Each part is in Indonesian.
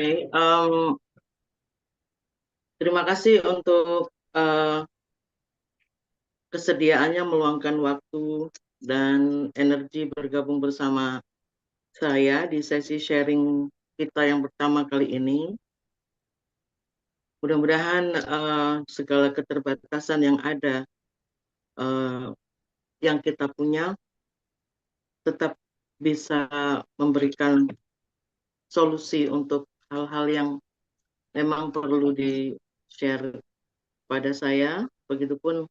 Oke, terima kasih untuk kesediaannya meluangkan waktu dan energi bergabung bersama saya di sesi sharing kita yang pertama kali ini. Mudah-mudahan segala keterbatasan yang ada, eh, yang kita punya, tetap bisa memberikan solusi untuk hal-hal yang memang perlu di-share pada saya. Begitupun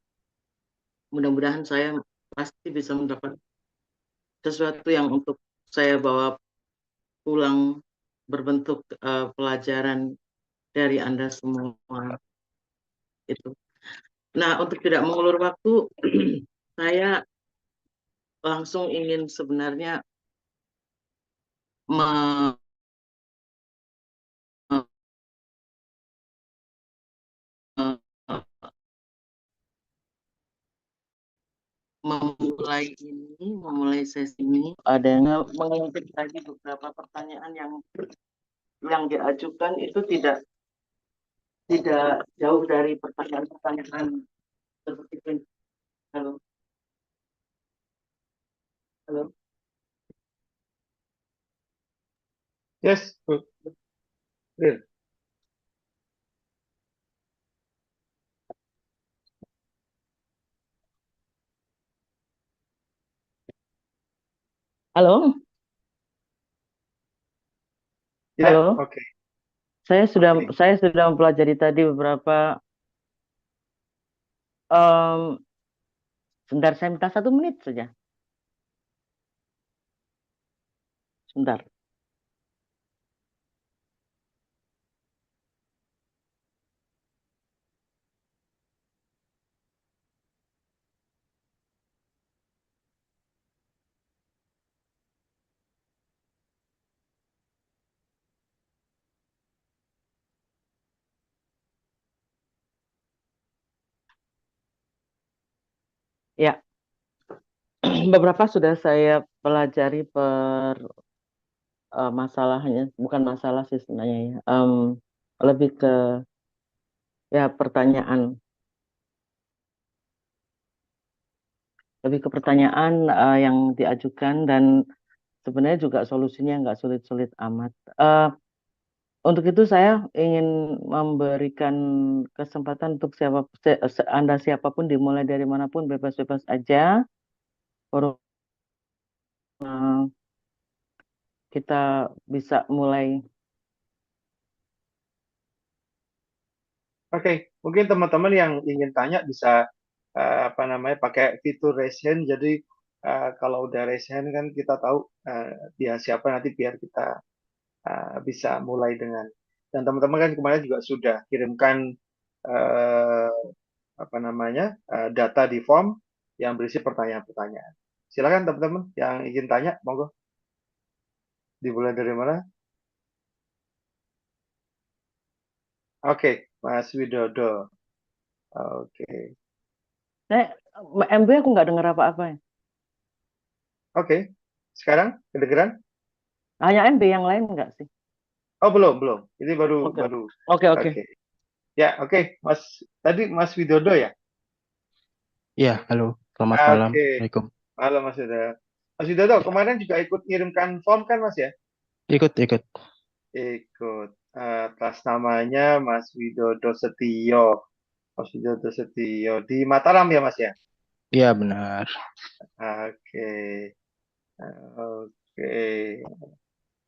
mudah-mudahan saya pasti bisa mendapat sesuatu yang untuk saya bawa pulang berbentuk pelajaran dari Anda semua itu. Nah, untuk tidak mengulur waktu, saya langsung ingin sebenarnya me- memulai sesi ini. Ada yang mengintip tadi beberapa pertanyaan yang diajukan itu tidak jauh dari pertanyaan-pertanyaan seperti itu. Halo, halo, Yes, good. Clear. halo, Ya, halo. oke, Saya sudah oke. saya sudah mempelajari tadi beberapa. em, Sebentar, saya minta 1 menit saja. Sebentar. Ya, beberapa sudah saya pelajari per masalahnya, bukan masalah sih sebenarnya ya. Lebih ke ya lebih ke pertanyaan yang diajukan, dan sebenarnya juga solusinya nggak sulit-sulit amat. Eh, untuk itu saya ingin memberikan kesempatan untuk Anda siapapun, dimulai dari manapun, bebas-bebas aja. Baru kita bisa mulai. Oke, mungkin teman-teman yang ingin tanya bisa apa namanya pakai fitur raise hand. Jadi kalau udah raise hand kan kita tahu dia siapa nanti biar kita bisa mulai dengan. Dan teman-teman kan kemarin juga sudah kirimkan eh, apa namanya data di form yang berisi pertanyaan-pertanyaan. Silakan teman-teman yang ingin tanya, monggo dimulai dari mana? Oke, Mas Widodo. Oke, Saya MB aku nggak dengar apa-apa ya. oke. Sekarang kedengeran? Hanya MB, yang lain nggak sih? Oh, belum, belum. Ini baru Oke, baru. oke, oke. Oke. Ya, oke. Mas tadi Mas Widodo ya? Ya, halo. Selamat malam. Oke. Assalamualaikum. Halo Mas Widodo. Mas Widodo, kemarin juga ikut ngirimkan form kan Mas ya? Ikut, ikut. Ikut. Atas namanya Mas Widodo Setio. Mas Widodo Setio di Mataram ya Mas ya? Ya, benar. Oke. Oke.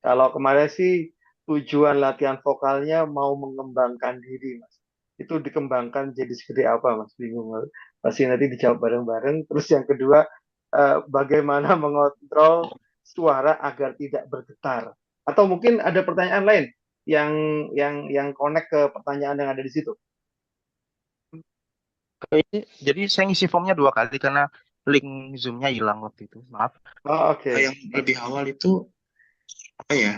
Kalau kemarin sih tujuan latihan vokalnya mau mengembangkan diri, Mas. Itu dikembangkan jadi segede apa, Mas? Bingung. Pasti nanti dijawab bareng-bareng. Terus yang kedua, bagaimana mengontrol suara agar tidak bergetar? Atau mungkin ada pertanyaan lain yang yang connect ke pertanyaan yang ada di situ. Jadi saya ngisi formnya 2 kali karena link Zoom-nya hilang waktu itu. Maaf. Oh, oke. Yang lebih awal itu apa ya?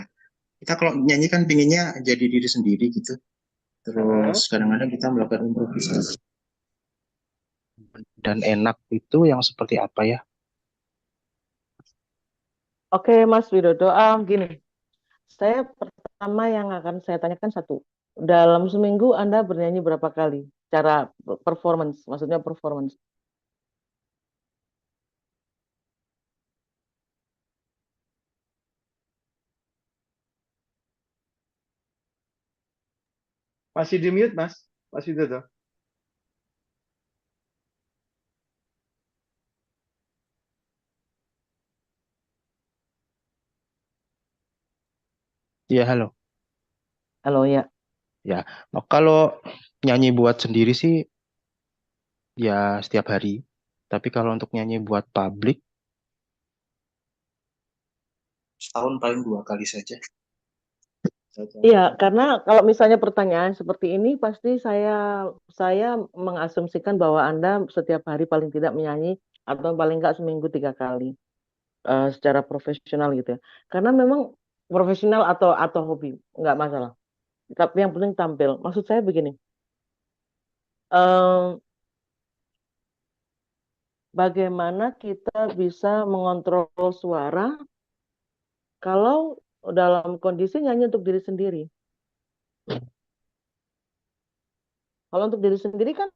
Kita kalau nyanyi kan pinginnya jadi diri sendiri gitu. Terus Heeh. kadang-kadang kita melakukan improvisasi. Dan enak itu yang seperti apa ya? Oke, Mas Widodo. Gini, saya pertama yang akan saya tanyakan satu. Dalam seminggu Anda bernyanyi berapa kali? Cara performance, maksudnya performance. Masih di mute, Mas? Mas Widodo. Iya, halo. Halo ya. Ya, kalau nyanyi buat sendiri sih ya setiap hari. Tapi kalau untuk nyanyi buat publik, Setahun paling 2 kali saja. Iya, karena kalau misalnya pertanyaan seperti ini, pasti saya mengasumsikan bahwa Anda setiap hari paling tidak menyanyi atau paling nggak seminggu 3 kali secara profesional gitu ya. Karena memang profesional atau hobi nggak masalah. Tapi yang penting tampil. Maksud saya begini, eh, bagaimana kita bisa mengontrol suara kalau dalam kondisi nyanyi untuk diri sendiri. Kalau untuk diri sendiri kan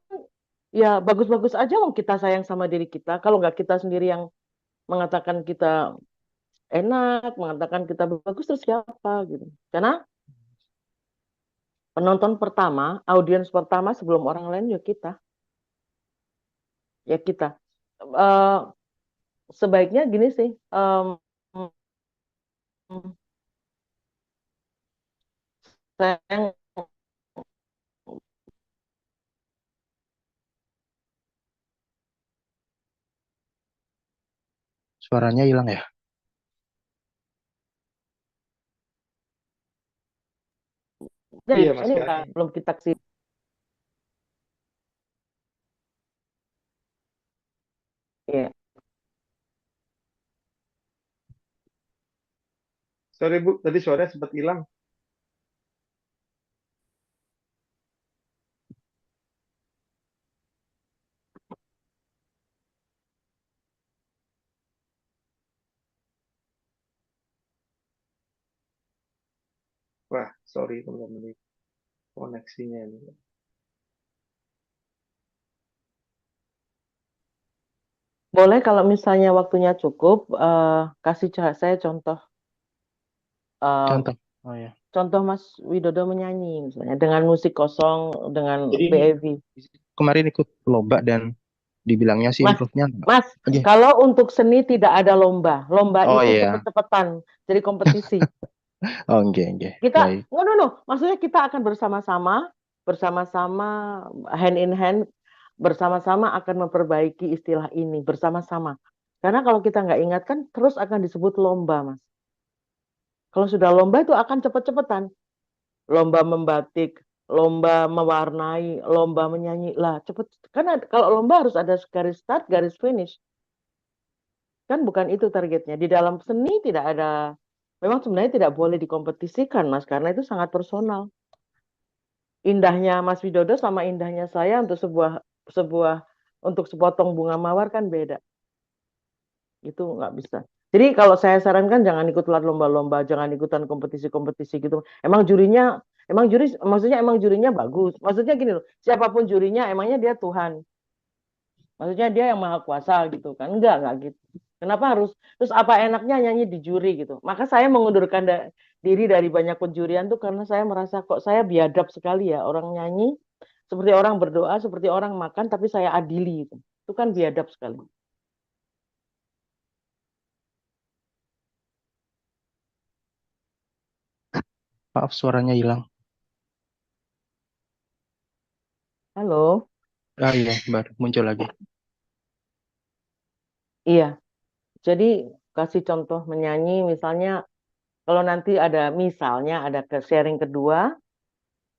ya bagus-bagus aja wong kita sayang sama diri kita. Kalau nggak kita sendiri yang mengatakan kita enak, mengatakan kita bagus, terus siapa gitu. Karena penonton pertama, audiens pertama sebelum orang lain ya kita. Ya kita. Eh, Sebaiknya gini sih, saya suaranya hilang ya. Iya, Mas ini Gani. belum kita sih. Ya. Sorry, Bu. Tadi suaranya sempat hilang. Wah, sorry teman-teman. Ini koneksinya ini. Boleh kalau misalnya waktunya cukup, kasih saya contoh. eh, Contoh. Oh ya. Contoh Mas Widodo menyanyi misalnya dengan musik kosong dengan Jadi ini BAV. kemarin ikut lomba dan dibilangnya sih Mas, improve-nya. Mas, Oke. kalau untuk seni tidak ada lomba. Lomba Oh itu iya. cepet-cepetan, jadi kompetisi. Oh, oke. Kita, Baik. no. Maksudnya kita akan bersama-sama, hand in hand, bersama-sama akan memperbaiki istilah ini, bersama-sama. Karena kalau kita nggak ingat kan terus akan disebut lomba, Mas. Kalau sudah lomba itu akan cepet-cepetan. Lomba membatik, lomba mewarnai, lomba menyanyi. Lah, cepet. Karena kalau lomba harus ada garis start, garis finish. Kan bukan itu targetnya. Di dalam seni tidak ada, memang sebenarnya tidak boleh dikompetisikan, Mas, karena itu sangat personal. Indahnya Mas Widodo sama indahnya saya untuk sebuah untuk sepotong bunga mawar kan beda. Itu nggak bisa. Jadi kalau saya sarankan jangan ikutlah lomba-lomba, jangan ikutan kompetisi-kompetisi gitu. Emang juri, maksudnya emang jurinya bagus. Maksudnya gini loh, siapapun jurinya, emangnya dia Tuhan. Maksudnya dia yang maha kuasa gitu kan. Enggak gitu. Kenapa harus, terus apa enaknya nyanyi di juri gitu. Maka saya mengundurkan diri dari banyak penjurian tuh karena saya merasa kok saya biadab sekali ya. Orang nyanyi, seperti orang berdoa, seperti orang makan, tapi saya adili gitu. Itu kan biadab sekali. Maaf suaranya hilang. Halo? Ah iya, baru muncul lagi. Iya, jadi kasih contoh menyanyi misalnya kalau nanti ada ke sharing kedua,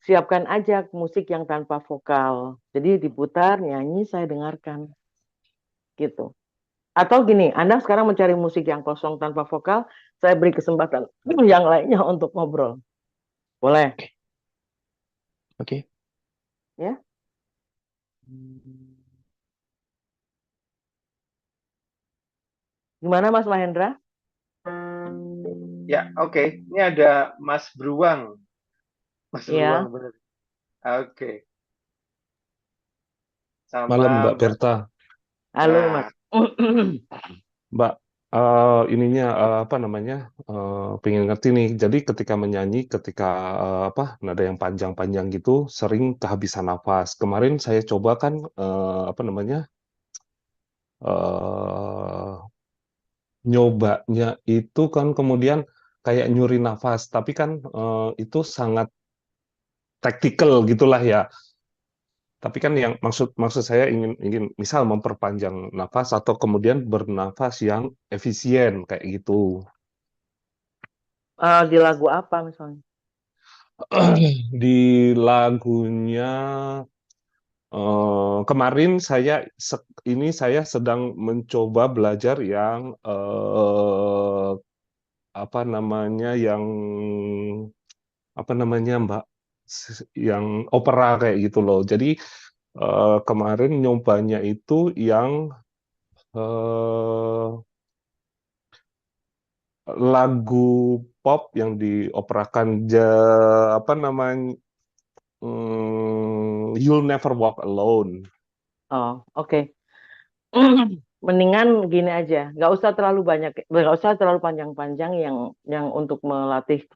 siapkan aja musik yang tanpa vokal. Jadi diputar, nyanyi, saya dengarkan gitu. Atau gini, Anda sekarang mencari musik yang kosong tanpa vokal, saya beri kesempatan yang lainnya untuk ngobrol. Boleh, Oke. ya? Gimana Mas Mahendra? Ya, oke. Ini ada Mas Bruang. Mas Ya, Bruang, benar. Oke. Malam Sama Mbak Mbak. Berta. halo Mas. Nah, Mbak, ininya apa namanya? Pengen ngerti nih. Jadi ketika menyanyi, ketika apa nada yang panjang-panjang gitu, sering kehabisan nafas. Kemarin saya coba kan apa namanya? eh Nyobanya itu kan kemudian kayak nyuri nafas, tapi kan itu sangat taktikal gitulah ya. Tapi kan yang maksud maksud saya ingin ingin misal memperpanjang nafas atau kemudian bernafas yang efisien kayak gitu. Di lagu apa misalnya? Di lagunya kemarin saya sedang mencoba belajar yang apa namanya yang apa namanya Mbak yang opera kayak gitu loh. Jadi kemarin nyobanya itu yang eh, lagu pop yang dioperakan apa namanya You'll Never Walk Alone. Oh, oke. Mendingan gini aja, nggak usah terlalu banyak, nggak usah terlalu panjang-panjang yang untuk melatih,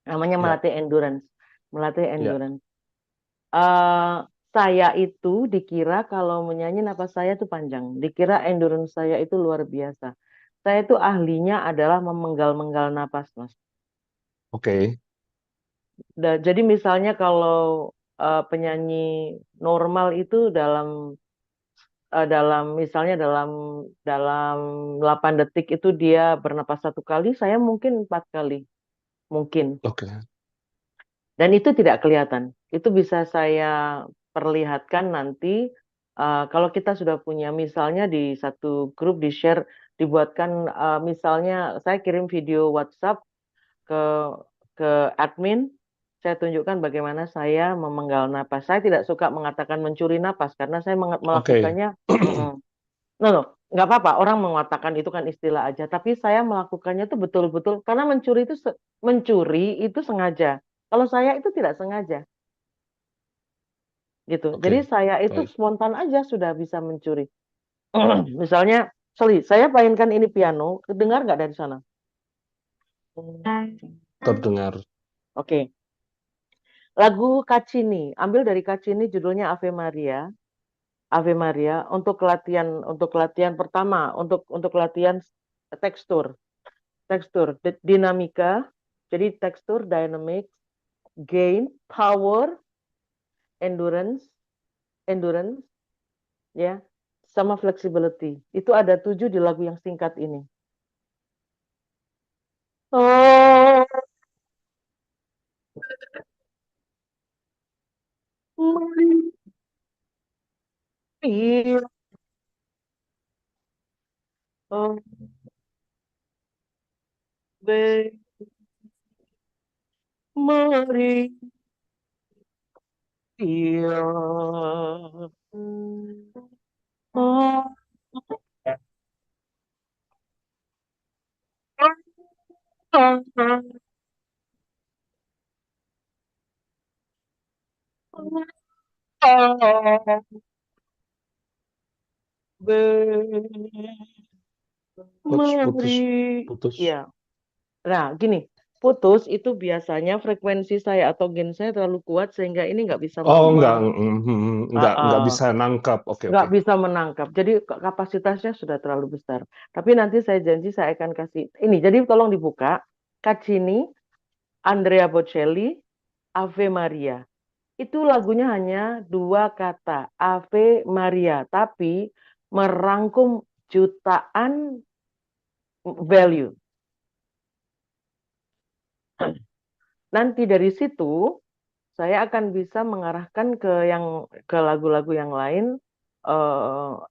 namanya Ya, melatih endurance, melatih ya. endurance. eh saya itu dikira kalau menyanyi napas saya itu panjang, dikira endurance saya itu luar biasa. Saya itu ahlinya adalah memenggal-menggal napas, Mas. Oke. Jadi misalnya kalau penyanyi normal itu misalnya dalam 8 detik itu dia bernapas 1 kali, saya mungkin 4 kali, mungkin. Oke. Dan itu tidak kelihatan. Itu bisa saya perlihatkan nanti kalau kita sudah punya, misalnya di satu grup di share, dibuatkan misalnya saya kirim video WhatsApp ke ke admin, saya tunjukkan bagaimana saya memenggal napas. Saya tidak suka mengatakan mencuri napas karena saya Oke. melakukannya. No, no, nggak apa-apa. Orang mengatakan itu kan istilah aja. Tapi saya melakukannya itu betul-betul karena mencuri itu sengaja. Kalau saya itu tidak sengaja, gitu. Jadi Oke. saya itu Baik. spontan aja sudah bisa mencuri. Misalnya, sorry, saya mainkan ini piano, dengar nggak dari sana? Terdengar. Oke. Lagu Caccini, ambil dari Caccini, judulnya Ave Maria. Ave Maria untuk latihan pertama, untuk latihan tekstur. Dinamika, jadi tekstur, dynamic, gain, power, endurance, endurance, ya, sama flexibility. Itu ada 7 di lagu yang singkat ini. Oh, Maria, Ave Maria. Oh, Coach, Mari, putus. Putus. ya. Nah, gini, putus itu biasanya frekuensi saya atau gen saya terlalu kuat sehingga ini nggak bisa Oh, uh, enggak uh, bisa nangkap. Oke, nggak oke. bisa menangkap. Jadi kapasitasnya sudah terlalu besar. Tapi nanti saya janji saya akan kasih ini. Jadi tolong dibuka. Caccini, Andrea Bocelli, Ave Maria. Itu lagunya hanya 2 kata, Ave Maria, tapi merangkum jutaan value. Nanti dari situ saya akan bisa mengarahkan ke lagu-lagu yang lain,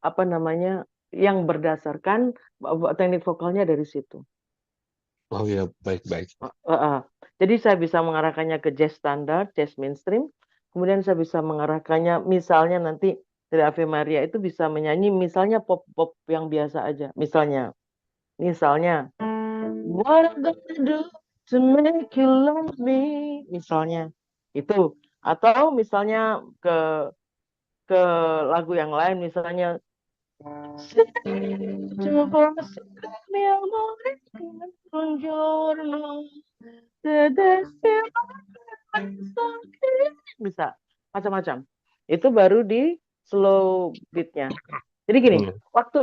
apa namanya, yang berdasarkan teknik vokalnya dari situ. Oh ya, baik-baik. Jadi saya bisa mengarahkannya ke jazz standar, jazz mainstream. Kemudian saya bisa mengarahkannya, misalnya nanti dari Ave Maria itu bisa menyanyi misalnya pop-pop yang biasa aja. Misalnya What I'm gonna do to make you love me, misalnya itu. Atau misalnya ke lagu yang lain, misalnya Coba mi amore un giorno te bisa macam-macam. Itu baru di slow beatnya. Jadi gini, Hmm.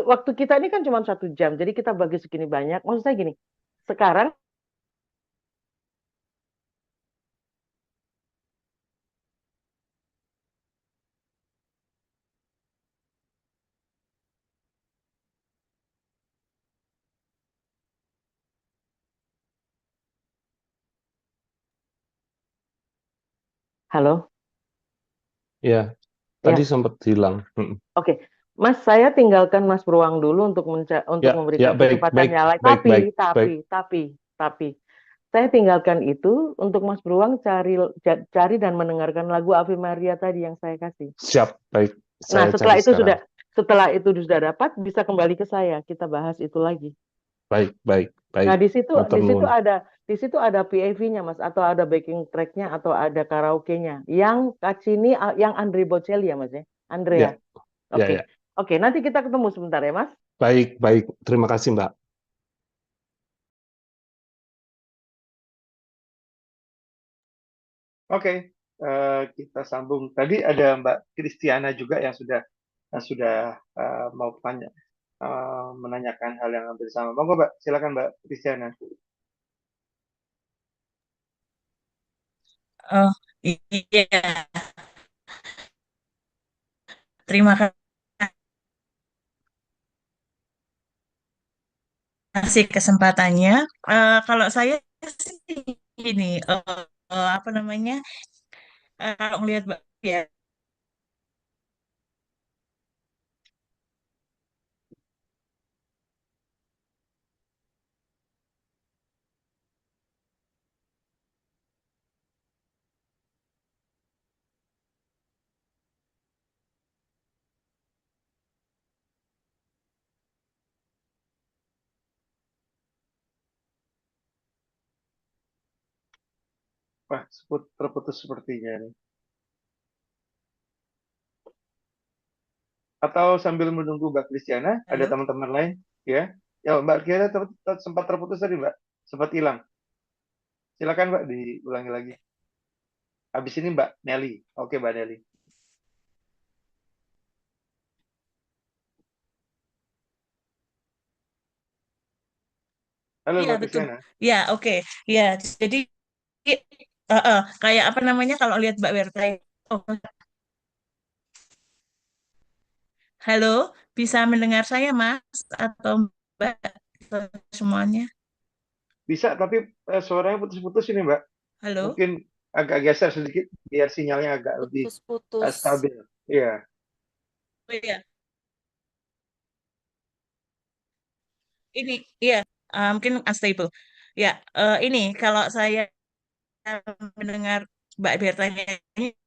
waktu kita ini kan cuma 1 jam, jadi kita bagi segini banyak. Maksud saya gini, sekarang halo, Ya, tadi ya, sempat hilang. oke. Mas, saya tinggalkan Mas Beruang dulu untuk Ya, ya, memberikan baik, kesempatan baik, yang lain. baik, baik, baik. Tapi, saya tinggalkan itu untuk Mas Beruang cari dan mendengarkan lagu Ave Maria tadi yang saya kasih. Siap, baik. Nah, Saya cari sekarang. setelah itu sudah dapat, bisa kembali ke saya. Kita bahas itu lagi. Baik, baik, Nah, baik. di situ Matur nuwun. ada PAV-nya, Mas, atau ada backing track-nya, atau ada karaoke-nya. Yang Kacini, yang Andre Bocelli ya, Mas ya? Andrea. Ya, ya, Oke. ya. Oke, nanti kita ketemu sebentar ya, Mas. Baik, baik. Terima kasih, Mbak. Oke, kita sambung. Tadi ada Mbak Kristiana juga yang sudah mau menanyakan hal yang hampir sama. Monggo Mbak, silakan Mbak Kristiana. Oh, iya. Terima kasih kesempatannya. Kalau saya sih ini apa namanya? Kalau melihat Mbak ya, Wah, terputus sepertinya nih. Atau sambil menunggu Mbak Kristiana, ada halo. teman-teman lain? Ya, ya Mbak Kristiana sempat terputus tadi Mbak, sempat hilang. Silakan Mbak, diulangi lagi. Habis ini Mbak Nelly. Oke Mbak Nelly. Halo Iya Mbak betul. Kristiana. Ya, oke. Ya, jadi kayak apa namanya kalau lihat Mbak Berta. Oh, halo, bisa mendengar saya, Mas, atau Mbak, atau semuanya? Bisa, tapi suaranya putus-putus ini Mbak. Halo? Mungkin agak geser sedikit biar sinyalnya agak lebih Putus-putus. stabil. Iya. Oh iya, ini iya, mungkin unstable. Ya, ini kalau saya mendengar Mbak Berta nyanyi,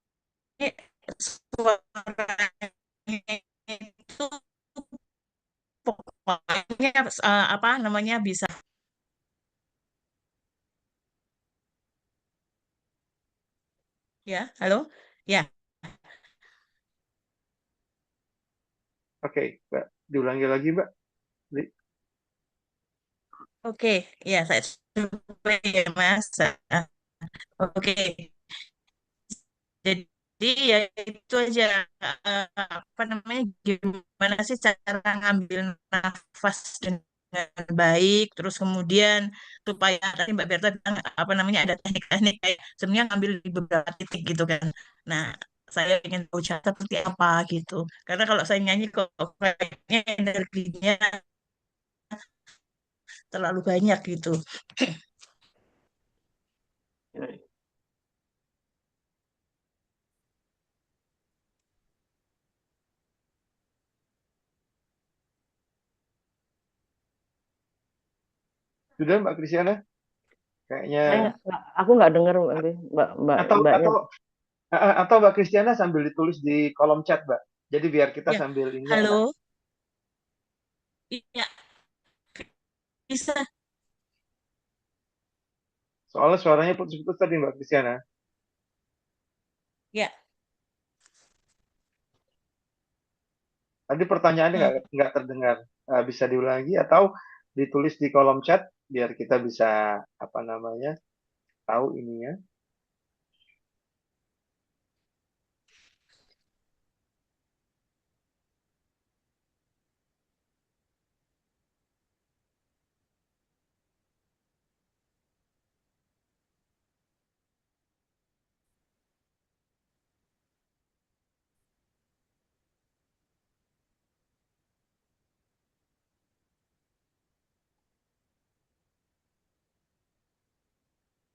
suaranya itu pokoknya apa namanya bisa ya. Halo? Ya, Oke, Mbak. Diulangi lagi Mbak. oke. Ya, saya coba ya, Mas. Oke. Jadi ya itu aja apa namanya gimana sih cara ngambil nafas dengan baik terus kemudian supaya tadi Mbak Berta bilang apa namanya ada teknik-teknik kayak sebenarnya ngambil di beberapa titik gitu kan. Nah, saya ingin tahu cara seperti apa gitu. Karena kalau saya nyanyi kok kayaknya energinya terlalu banyak gitu. Sudah Mbak Kristiana? Kayaknya Aku nggak dengar atau mbaknya. atau atau Mbak Kristiana sambil ditulis di kolom chat, Mbak. Jadi biar kita Ya, sambil ini enak. halo. Iya, bisa. Soalnya suaranya putus-putus tadi Mbak Kristiana. Ya. Tadi pertanyaannya Hmm. nggak terdengar. Bisa diulang lagi atau ditulis di kolom chat biar kita bisa apa namanya tahu ininya.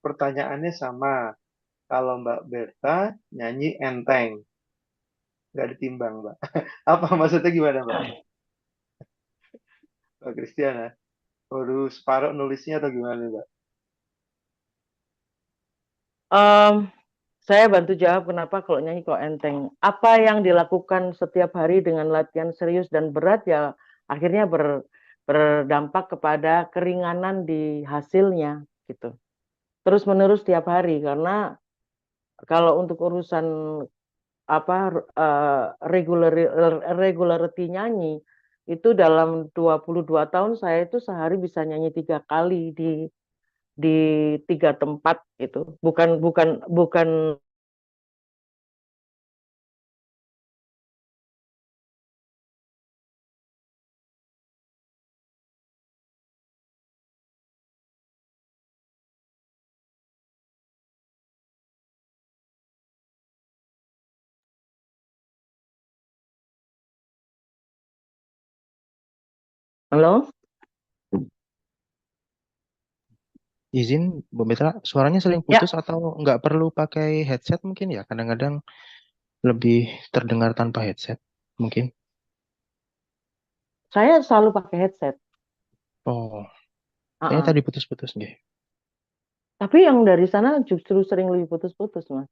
Pertanyaannya sama. Kalau Mbak Berta nyanyi enteng, nggak ditimbang, Mbak. Apa maksudnya gimana, Mbak? Mbak Kristiana, baru separuh nulisnya atau gimana, Mbak? Em, saya bantu jawab kenapa kalau nyanyi kok enteng. Apa yang dilakukan setiap hari dengan latihan serius dan berat ya akhirnya berdampak kepada keringanan di hasilnya gitu. Terus menerus tiap hari karena kalau untuk urusan apa regularity nyanyi itu dalam 22 tahun saya itu sehari bisa nyanyi 3 kali di 3 tempat itu. Bukan bukan bukan halo? Izin, Bu Mitra, suaranya sering Ya, putus atau nggak perlu pakai headset mungkin ya? Kadang-kadang lebih terdengar tanpa headset mungkin. saya selalu pakai headset. Oh, kayaknya Ah. tadi putus-putus nggih. Tapi yang dari sana justru sering lebih putus-putus, Mas.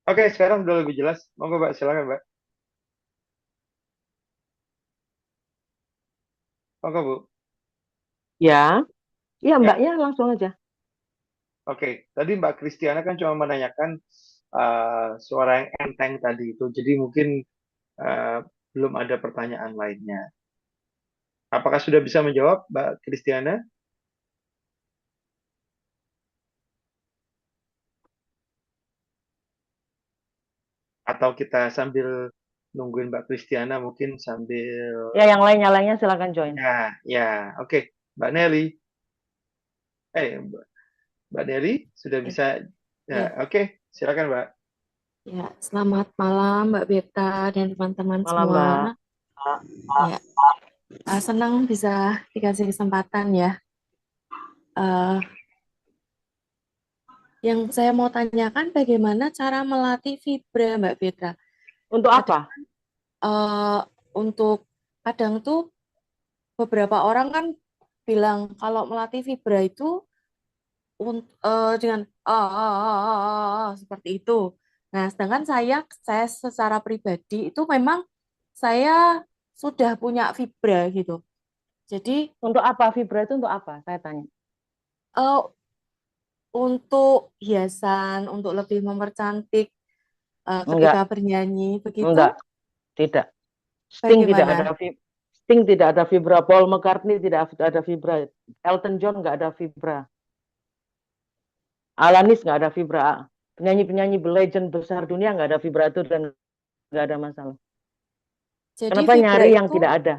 Oke, sekarang udah lebih jelas. Monggo, Mbak, silakan, Mbak. Monggo, Bu. Ya, iya Ya, Mbaknya langsung aja. oke. Tadi Mbak Kristiana kan cuma menanyakan suara yang enteng tadi itu. Jadi mungkin uh, belum ada pertanyaan lainnya. Apakah sudah bisa menjawab, Mbak Kristiana? Atau kita sambil nungguin Mbak Kristiana mungkin sambil Ya, yang lainnya silakan join. ya ya oke Mbak Nelly Mbak Nelly sudah Ya, bisa ya ya, oke silakan Mbak. ya. Selamat malam Mbak Beta dan teman-teman Malam, semua. Mbak. Ya, senang bisa dikasih kesempatan ya. Eh, yang saya mau tanyakan bagaimana cara melatih fibra Mbak Beta. Untuk Kadang, apa? untuk kadang tuh beberapa orang kan bilang kalau melatih fibra itu dengan seperti itu. Nah, sedangkan saya secara pribadi itu memang saya sudah punya fibra gitu. Jadi Untuk apa? Vibra itu untuk apa? Saya tanya. eh, untuk hiasan, untuk lebih mempercantik ketika Enggak, bernyanyi begitu, enggak, tidak. bagaimana? Sting tidak ada vibra. Paul McCartney tidak ada vibra. Elton John enggak ada vibra. Alanis nggak ada vibra. Penyanyi-penyanyi legend besar dunia nggak ada vibratur dan nggak ada masalah. Jadi Kenapa fibra nyari yang itu tidak ada?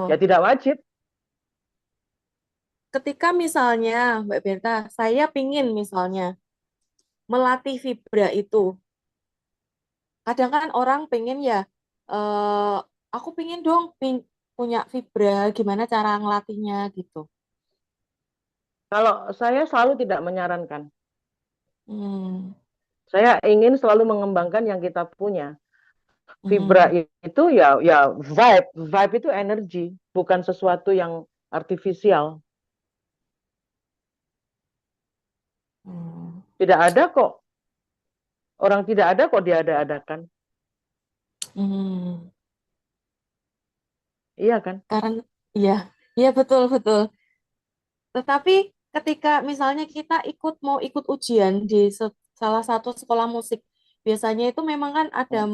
Ya oh, tidak wajib. ketika misalnya Mbak Berta, saya pingin misalnya melatih fibra itu. Kadang kan orang pengen ya, eh aku pengen dong punya fibra, gimana cara ngelatihnya gitu. Kalau saya selalu tidak menyarankan. Hmm, Saya ingin selalu mengembangkan yang kita punya. Vibra hmm, itu ya vibe. Vibe itu energi, bukan sesuatu yang artifisial. hmm, Tidak ada kok. Orang tidak ada kok diada-adakan. hmm. Iya kan? Karena iya, iya betul betul. Tetapi ketika misalnya kita mau ikut ujian di salah satu sekolah musik, biasanya itu memang kan ada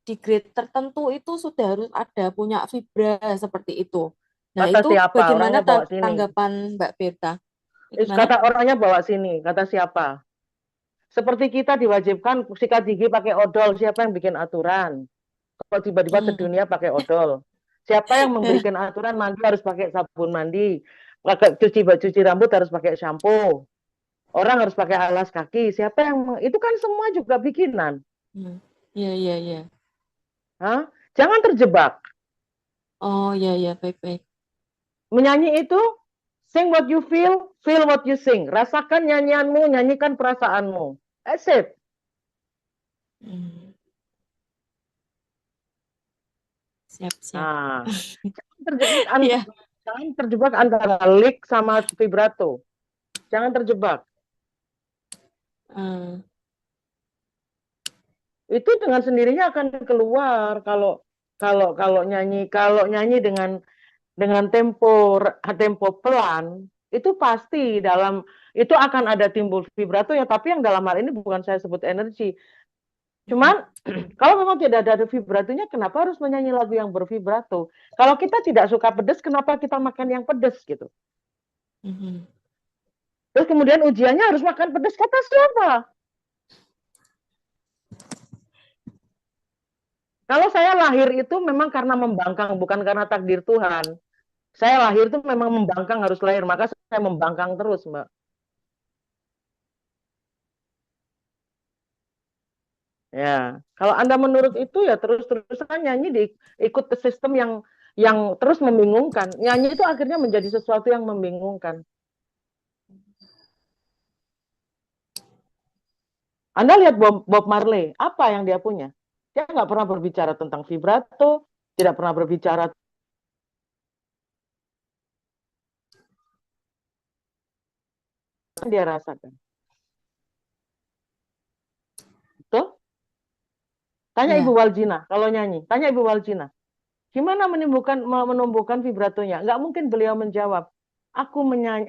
di grade tertentu itu sudah harus ada punya vibra seperti itu. Nah, Kata itu siapa? bagaimana Orangnya bawa sini. tanggapan Mbak Berta? Gimana? Kata orangnya bawa sini. Kata siapa? Seperti kita diwajibkan sikat gigi pakai odol. Siapa yang bikin aturan? Kalau tiba-tiba sedunia pakai odol. Siapa yang memberikan aturan mandi harus pakai sabun mandi? Cuci rambut harus pakai shampoo. Orang harus pakai alas kaki. Siapa yang itu kan semua juga bikinan. Iya, iya, iya. Hah? Jangan terjebak. Oh, iya, iya, baik-baik. Menyanyi itu sing what you feel what you sing. Rasakan nyanyianmu, nyanyikan perasaanmu. That's it. Siap, siap. Nah, Iya. jangan terjebak antara lick sama vibrato. Jangan terjebak. Itu dengan sendirinya akan keluar kalau nyanyi dengan tempo pelan, itu pasti itu akan ada timbul vibrato ya, tapi yang dalam hal ini bukan saya sebut energi. Cuman kalau memang tidak ada vibratonya, kenapa harus menyanyi lagu yang bervibrato? Kalau kita tidak suka pedas, kenapa kita makan yang pedas gitu? Terus kemudian ujiannya harus makan pedas, kata siapa? Kalau saya lahir itu memang karena membangkang, bukan karena takdir Tuhan. Saya lahir itu memang membangkang, harus lahir, maka saya membangkang terus, Mbak. Ya, kalau Anda menurut itu ya terus-terusan nyanyi ikut ke sistem yang terus membingungkan. Nyanyi itu akhirnya menjadi sesuatu yang membingungkan. Anda lihat Bob Marley, apa yang dia punya? Dia nggak pernah berbicara tentang vibrato, tidak pernah berbicara dia rasakan. Betul? Tanya Ibu Waljina kalau nyanyi. Tanya Ibu Waljina. Gimana menumbuhkan vibratonya? Nggak mungkin beliau menjawab. Aku menyanyi,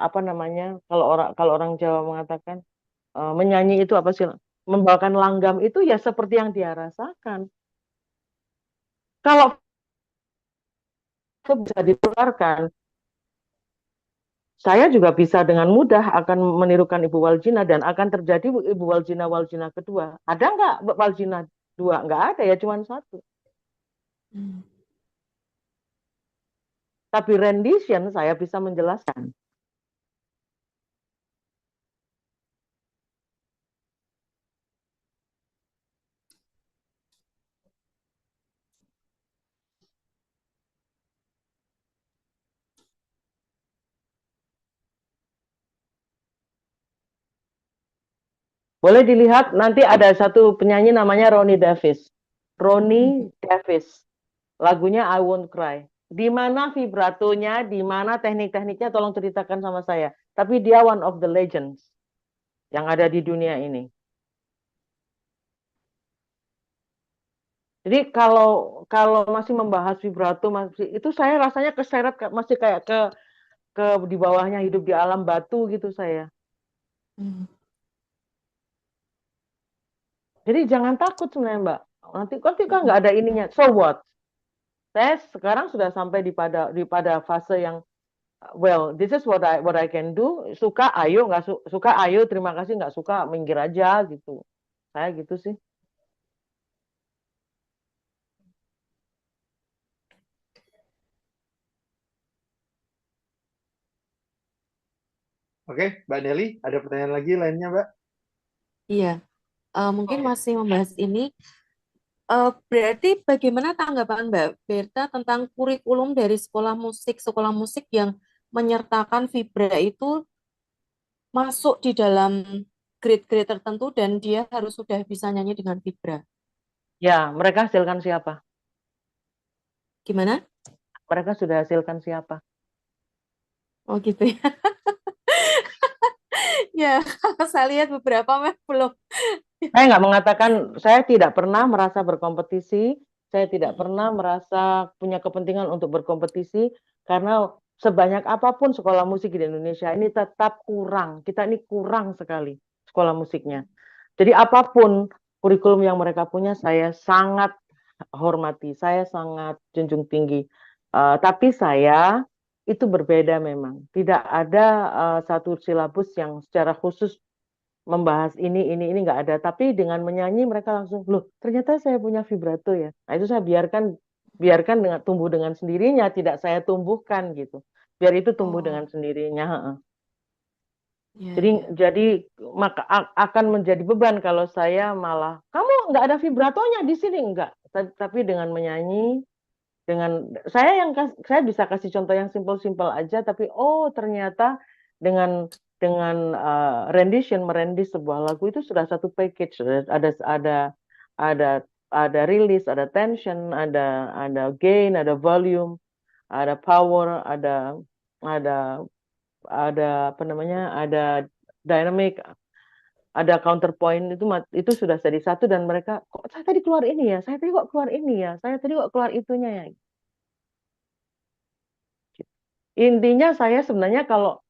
apa namanya? Kalau orang Jawa mengatakan menyanyi itu apa sih? Membawakan langgam itu ya seperti yang dia rasakan. Kalau itu bisa ditularkan, saya juga bisa dengan mudah akan menirukan Ibu Waljina dan akan terjadi Ibu Waljina kedua. Ada nggak Waljina dua? Nggak ada ya, cuma satu. Tapi rendition saya bisa menjelaskan. Boleh dilihat, nanti ada satu penyanyi namanya Ronnie Davis. Ronnie Davis. Lagunya I Won't Cry. Di mana vibratonya, di mana teknik-tekniknya, tolong ceritakan sama saya. Tapi dia one of the legends yang ada di dunia ini. Jadi kalau masih membahas vibrato, itu saya rasanya keseret masih kayak ke di bawahnya hidup di alam batu gitu saya. Jadi jangan takut sebenarnya Mbak. Nanti kan nggak ada ininya. So what? Saya sekarang sudah sampai di pada fase yang well, this is what I can do. Suka ayo, nggak suka ayo, terima kasih, nggak suka minggir aja gitu. Saya gitu sih. Oke, Mbak Nelly, ada pertanyaan lagi lainnya, Mbak? Iya, mungkin masih membahas ini. Berarti bagaimana tanggapan Mbak Berta tentang kurikulum dari sekolah musik yang menyertakan vibra itu masuk di dalam grade-grade tertentu dan dia harus sudah bisa nyanyi dengan vibra. Ya, mereka hasilkan siapa? Gimana? Mereka sudah hasilkan siapa? Oh gitu ya. Ya, kalau saya lihat beberapa mah belum. Saya nggak mengatakan, saya tidak pernah merasa berkompetisi, saya tidak pernah merasa punya kepentingan untuk berkompetisi, karena sebanyak apapun sekolah musik di Indonesia ini tetap kurang. Kita ini kurang sekali sekolah musiknya. Jadi apapun kurikulum yang mereka punya, saya sangat hormati, saya sangat junjung tinggi. Tapi saya itu berbeda memang. Tidak ada satu silabus yang secara khusus membahas ini nggak ada. Tapi dengan menyanyi mereka langsung, loh ternyata saya punya vibrato ya. Nah itu saya biarkan dengan tumbuh dengan sendirinya, tidak saya tumbuhkan gitu. Biar itu tumbuh Oh, dengan sendirinya. Heeh. ya, Jadi ya. jadi maka akan menjadi beban kalau saya malah kamu nggak ada vibratonya di sini enggak. Tapi dengan menyanyi, dengan saya bisa kasih contoh yang simpel-simpel aja, tapi oh ternyata dengan merendis sebuah lagu itu sudah satu package. Ada ada release, ada tension, ada gain, ada volume, ada power, ada apa namanya, ada dynamic, ada counterpoint, itu sudah jadi satu. Dan mereka, kok saya tadi keluar ini ya, saya tadi kok keluar ini ya, saya tadi kok keluar itunya ya. Intinya saya sebenarnya kalau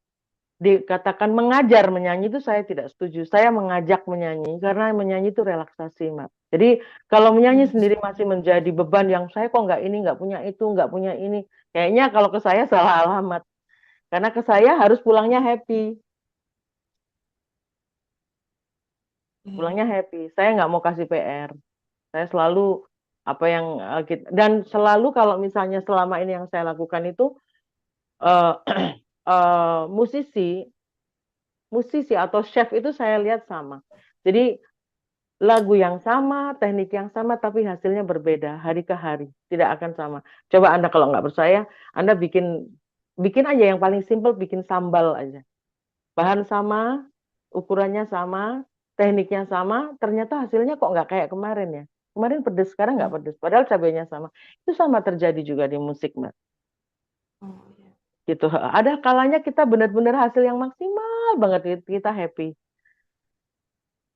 dikatakan mengajar menyanyi itu saya tidak setuju. Saya mengajak menyanyi karena menyanyi itu relaksasi, Mbak. Jadi kalau menyanyi sendiri masih menjadi beban yang saya kok nggak ini, nggak punya itu, nggak punya ini. Kayaknya kalau ke saya salah alamat. Karena ke saya harus pulangnya happy. Pulangnya happy. Saya nggak mau kasih PR. Saya selalu apa yang dan selalu kalau misalnya selama ini yang saya lakukan itu uh, musisi atau chef itu saya lihat sama. Jadi lagu yang sama, teknik yang sama, tapi hasilnya berbeda hari ke hari, tidak akan sama. Coba Anda kalau nggak percaya, Anda bikin aja yang paling simpel, bikin sambal aja. Bahan sama, ukurannya sama, tekniknya sama, ternyata hasilnya kok nggak kayak kemarin ya. Kemarin pedes, sekarang nggak pedes, padahal cabenya sama. Itu sama terjadi juga di musik, Mbak. Oh, ya. Gitu. Ada kalanya kita benar-benar hasil yang maksimal banget, kita happy.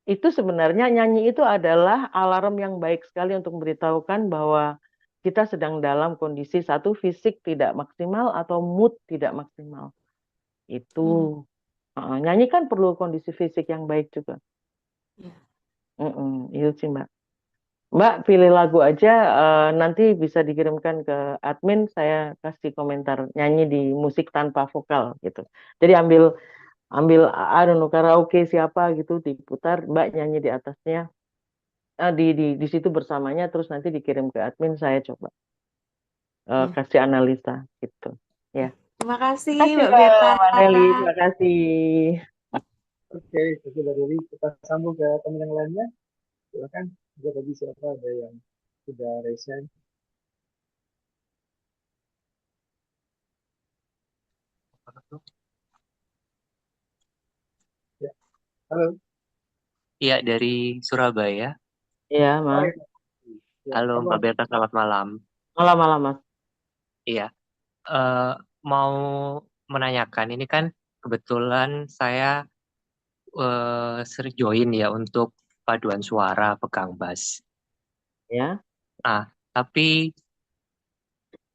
Itu sebenarnya nyanyi itu adalah alarm yang baik sekali untuk memberitahukan bahwa kita sedang dalam kondisi satu fisik tidak maksimal atau mood tidak maksimal. Itu nyanyi kan perlu kondisi fisik yang baik juga. Ya. Itu sih Mbak. Mbak pilih lagu aja, nanti bisa dikirimkan ke admin, saya kasih komentar nyanyi di musik tanpa vokal gitu. Jadi ambil I don't know, karaoke siapa gitu diputar, Mbak nyanyi di atasnya, di situ bersamanya, terus nanti dikirim ke admin, saya coba Ya. kasih analisa gitu ya. Terima kasih Terima kasih Mbak Berta. Mbak Nelly, terima kasih. Oke, sudah dari kita sambung ke teman yang lainnya. Silakan. Juga tadi siapa ada yang sudah resen. Ya. Halo. Iya, dari Surabaya. Iya, Mas. Ya, Halo apa? Mbak Berta, selamat malam. Malam-malam, Mas. Iya, mau menanyakan, ini kan kebetulan saya sering join ya untuk paduan suara pegang bass. Ya. Nah, tapi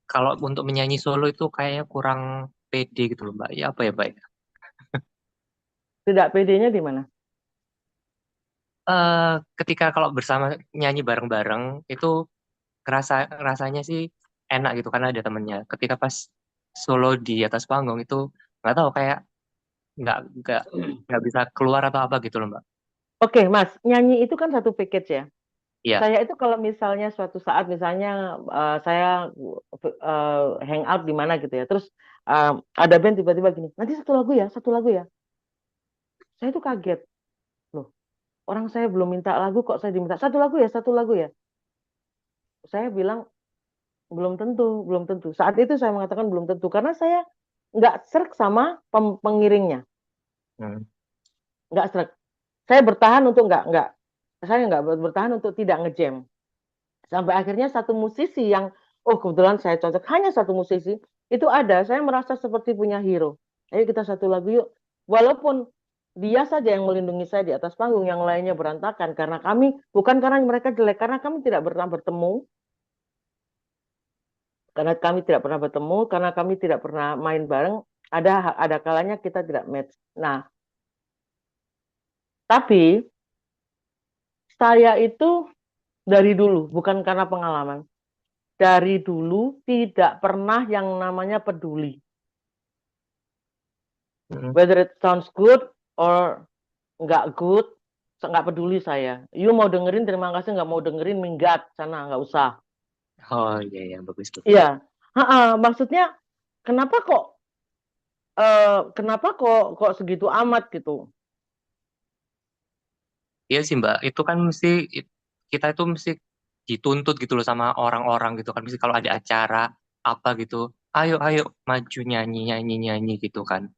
kalau untuk menyanyi solo itu kayaknya kurang pede gitu loh Mbak. Ya apa ya Mbak? Tidak pedenya di mana? Ketika kalau bersama nyanyi bareng-bareng itu rasanya sih enak gitu karena ada temennya. Ketika pas solo di atas panggung itu nggak tahu kayak nggak nggak nggak bisa keluar atau apa gitu loh Mbak. Oke, Mas, nyanyi itu kan satu package ya. Iya. Saya itu kalau misalnya suatu saat misalnya saya hangout di mana gitu ya, terus ada band tiba-tiba gini, nanti satu lagu ya, satu lagu ya. Saya itu kaget, loh, orang saya belum minta lagu kok saya diminta satu lagu ya, satu lagu ya. Saya bilang belum tentu, belum tentu. Saat itu saya mengatakan belum tentu karena saya nggak serk sama pengiringnya, nggak serk. Saya bertahan untuk saya nggak bertahan untuk tidak ngejam. Sampai akhirnya satu musisi yang, oh kebetulan saya cocok, hanya satu musisi, itu ada, saya merasa seperti punya hero. Ayo kita satu lagu yuk. Walaupun dia saja yang melindungi saya di atas panggung, yang lainnya berantakan karena kami, bukan karena mereka jelek, karena kami tidak pernah bertemu, karena kami tidak pernah bertemu, karena kami tidak pernah main bareng. Ada kalanya kita tidak match. Nah, tapi saya itu dari dulu, bukan karena pengalaman, dari dulu tidak pernah yang namanya peduli. Whether it sounds good or nggak good, nggak peduli saya. You mau dengerin, terima kasih. Nggak mau dengerin, minggat sana, nggak usah. Oh iya, bagus tuh. Iya, maksudnya kenapa kok segitu amat gitu? Iya sih Mbak, itu kan kita itu mesti dituntut gitu loh sama orang-orang gitu kan. Mesti kalau ada acara apa gitu, ayo maju nyanyi gitu kan.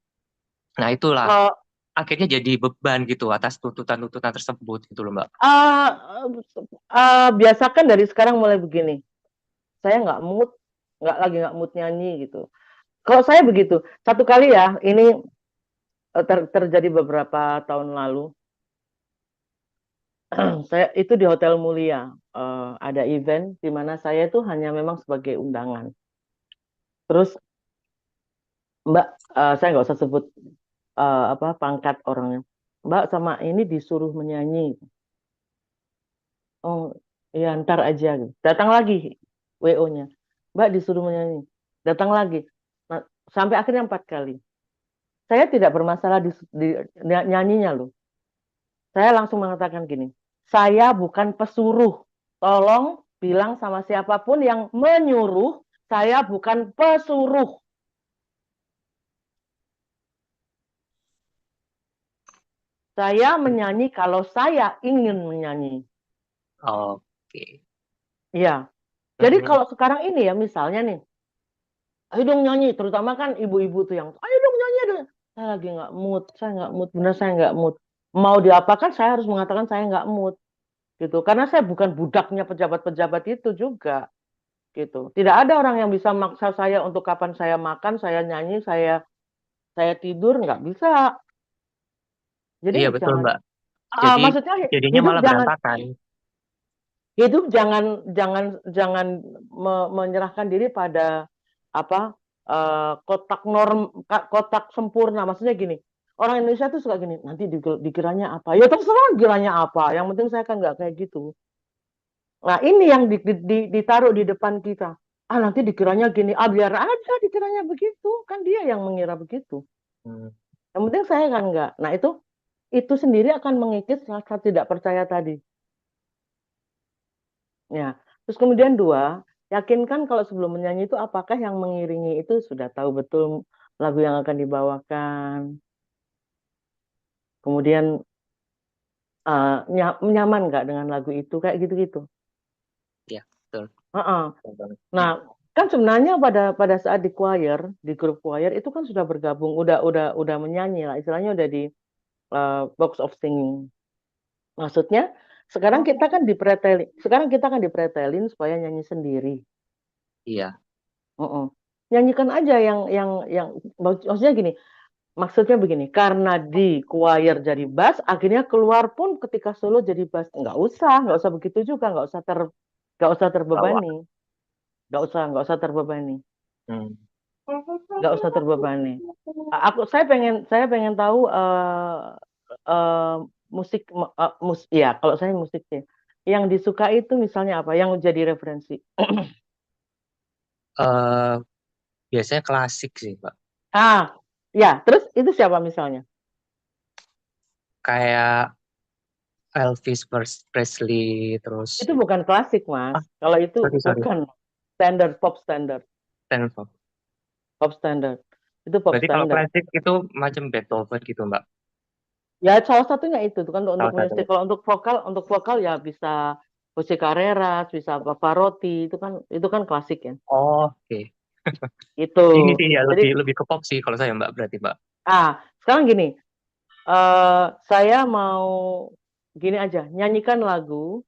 Nah itulah Uh, akhirnya jadi beban gitu atas tuntutan-tuntutan tersebut gitu loh Mbak. Biasakan dari sekarang mulai begini. Saya nggak mood nyanyi gitu. Kalau saya begitu, satu kali ya, ini terjadi beberapa tahun lalu. Saya itu di Hotel Mulia, ada event di mana saya itu hanya memang sebagai undangan. Terus Mbak, saya nggak usah sebut pangkat orangnya. Mbak sama ini disuruh menyanyi. Oh ya ntar aja. Datang lagi WO-nya. Mbak disuruh menyanyi. Datang lagi. Nah, sampai akhirnya 4 kali. Saya tidak bermasalah di nyanyinya loh. Saya langsung mengatakan gini. Saya bukan pesuruh. Tolong bilang sama siapapun yang menyuruh. Saya bukan pesuruh. Saya menyanyi kalau saya ingin menyanyi. Oke. Iya. Jadi kalau sekarang ini ya misalnya nih, ayo dong nyanyi, terutama kan ibu-ibu tuh yang, ayo dong nyanyi. Saya lagi nggak mood, benar saya nggak mood. Mau diapakan saya harus mengatakan saya nggak mood, gitu. Karena saya bukan budaknya pejabat-pejabat itu juga, gitu. Tidak ada orang yang bisa maksa saya untuk kapan saya makan, saya nyanyi, saya tidur, nggak bisa. Jadi Iya betul jangan, Mbak. Jadi maksudnya jadinya malah berantakan. Hidup jangan menyerahkan diri pada kotak sempurna. Maksudnya gini, orang Indonesia tuh suka gini, nanti dikiranya apa? Ya terserah dikiranya apa. Yang penting saya kan nggak kayak gitu. Nah ini yang ditaruh di depan kita. Nanti dikiranya gini, biar aja dikiranya begitu. Kan dia yang mengira begitu. Yang penting saya kan nggak. Nah itu sendiri akan mengikis rasa tidak percaya tadi. Ya, terus kemudian 2, yakinkan kalau sebelum menyanyi itu apakah yang mengiringi itu sudah tahu betul lagu yang akan dibawakan. Kemudian nyaman nggak dengan lagu itu, kayak gitu-gitu. Iya, betul. Nah, kan sebenarnya pada saat di grup choir itu kan sudah bergabung, udah menyanyi lah, istilahnya udah di box of singing. Maksudnya sekarang kita kan dipretelin supaya nyanyi sendiri. Iya. Nyanyikan aja yang maksudnya gini, maksudnya begini, karena di choir jadi bass, akhirnya keluar pun ketika solo jadi bass. Nggak usah begitu juga, nggak usah terbebani, nggak usah terbebani. Nggak usah terbebani. Saya pengen tahu musik, ya kalau saya musik sih, yang disuka itu misalnya apa, yang jadi referensi? Biasanya klasik sih, Pak. Ya, terus itu siapa misalnya? Kayak Elvis Presley, terus. Itu bukan klasik, Mas. Kalau itu sorry. bukan pop standard. Pop standard. Itu pop Berarti standard. Kalau klasik itu macam Beethoven gitu, Mbak? Ya, salah satunya itu kan untuk musik. Kalau untuk vokal ya bisa Jose Carreras, bisa Pavarotti, itu kan klasik ya. Oke. Itu. Ini sih ya lebih ke pop sih kalau saya, Mbak, berarti, Mbak. Sekarang gini. Saya mau gini aja, nyanyikan lagu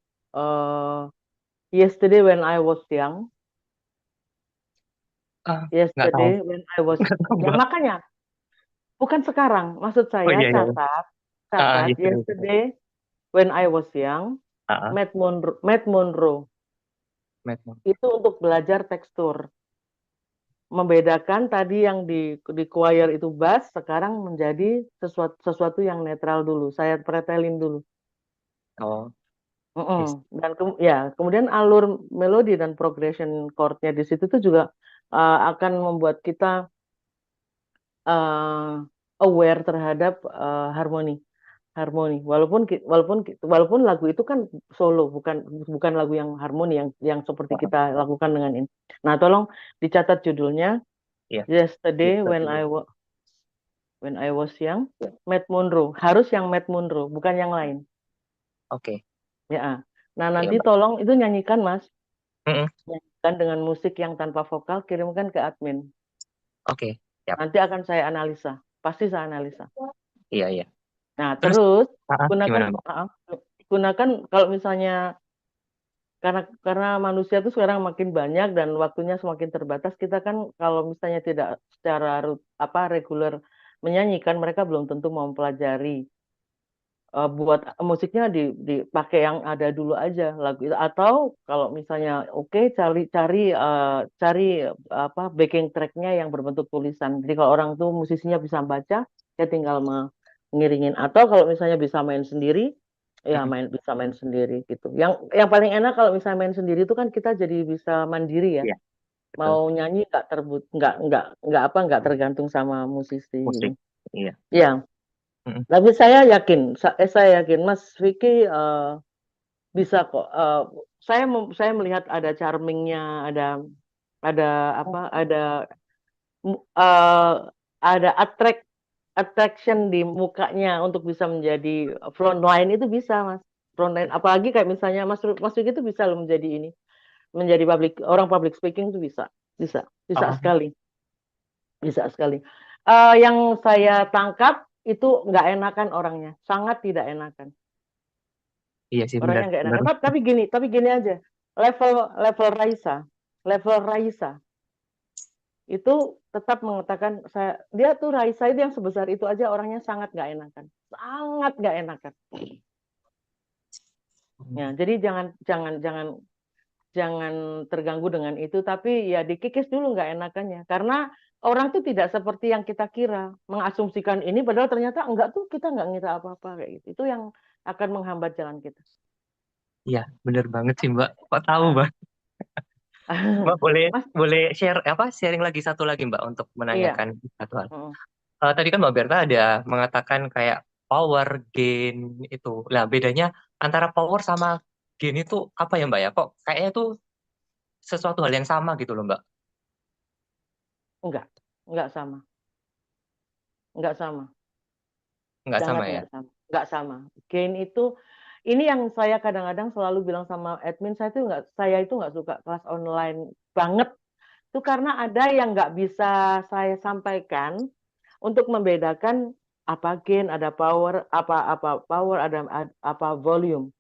Yesterday When I Was Young. Yesterday When I Was Young. Ya, makanya Bukan sekarang, maksud Oh saya iya iya. catat Yesterday. Yesterday When I Was Young, Ah, Matt Monroe Matt Moon. itu untuk belajar tekstur. Membedakan tadi yang di choir itu bass, sekarang menjadi sesuatu yang netral dulu. Saya pretelin dulu. Oh, yes. Dan kemudian alur melodi dan progression chordnya di situ tuh juga akan membuat kita aware terhadap harmoni. Walaupun lagu itu kan solo, bukan lagu yang harmoni yang seperti kita lakukan dengan ini. Nah, tolong dicatat judulnya Iya. Yesterday Yesterday. When I Was Young, Matt Monroe. Harus yang Matt Monroe, bukan yang lain. Oke. Ya. Nah, Iya, nanti Mbak. tolong itu nyanyikan, Mas. Mm-mm. Nyanyikan dengan musik yang tanpa vokal, kirimkan ke admin. Oke. Siap. Nanti akan saya analisa. Pasti saya analisa. Iya, iya. Nah, Terus, terus gimana, Mbak? gunakan kalau misalnya karena manusia itu sekarang makin banyak dan waktunya semakin terbatas, kita kan kalau misalnya tidak secara reguler menyanyikan, mereka belum tentu mau mempelajari. Buat musiknya dipakai yang ada dulu aja lagu itu, atau kalau misalnya cari backing tracknya yang berbentuk tulisan. Jadi kalau orang tuh musisinya bisa baca, ya tinggal mengiringin, atau kalau misalnya bisa main sendiri, ya bisa main sendiri gitu. Yang paling enak kalau misalnya main sendiri itu kan kita jadi bisa mandiri ya. Iya, betul. Mau nyanyi nggak tergantung sama musisi Musik. gitu. Iya. Ya. Tapi saya yakin Mas Vicky bisa kok. Saya melihat ada charmingnya, ada attraction di mukanya untuk bisa menjadi frontline, itu bisa, Mas. Frontline, apalagi kayak misalnya Mas Vicky itu bisa loh menjadi orang public speaking itu bisa sekali, bisa sekali. Yang saya tangkap itu nggak enakan orangnya, sangat tidak enakan. Iya sih, Orangnya nggak enakan. benar. Tapi gini aja, level Raisa itu tetap mengatakan dia tuh Raisa itu yang sebesar itu aja orangnya sangat nggak enakan, sangat nggak enakan. Ya, jadi jangan terganggu dengan itu, tapi ya dikikis dulu nggak enakannya, karena orang tuh tidak seperti yang kita kira, mengasumsikan ini padahal ternyata enggak, tuh kita nggak ngira apa-apa kayak gitu. Itu yang akan menghambat jalan kita. Iya, benar banget sih, Mbak. Kok tahu, Mbak? Mbak boleh sharing lagi satu lagi, Mbak, untuk menanyakan satu hal. Tadi kan Mbak Berta ada mengatakan kayak power, gain itu. Nah, bedanya antara power sama gain itu apa ya, Mbak ya? Kok kayaknya itu sesuatu hal yang sama gitu loh, Mbak. Enggak sama. Enggak sama. Nggak Sangat sama ya? enggak sama. Gain itu, ini yang saya kadang-kadang selalu bilang sama admin, saya itu nggak suka kelas online banget. Itu karena ada yang nggak bisa saya sampaikan untuk membedakan apa gain, ada power, apa power, ada apa volume.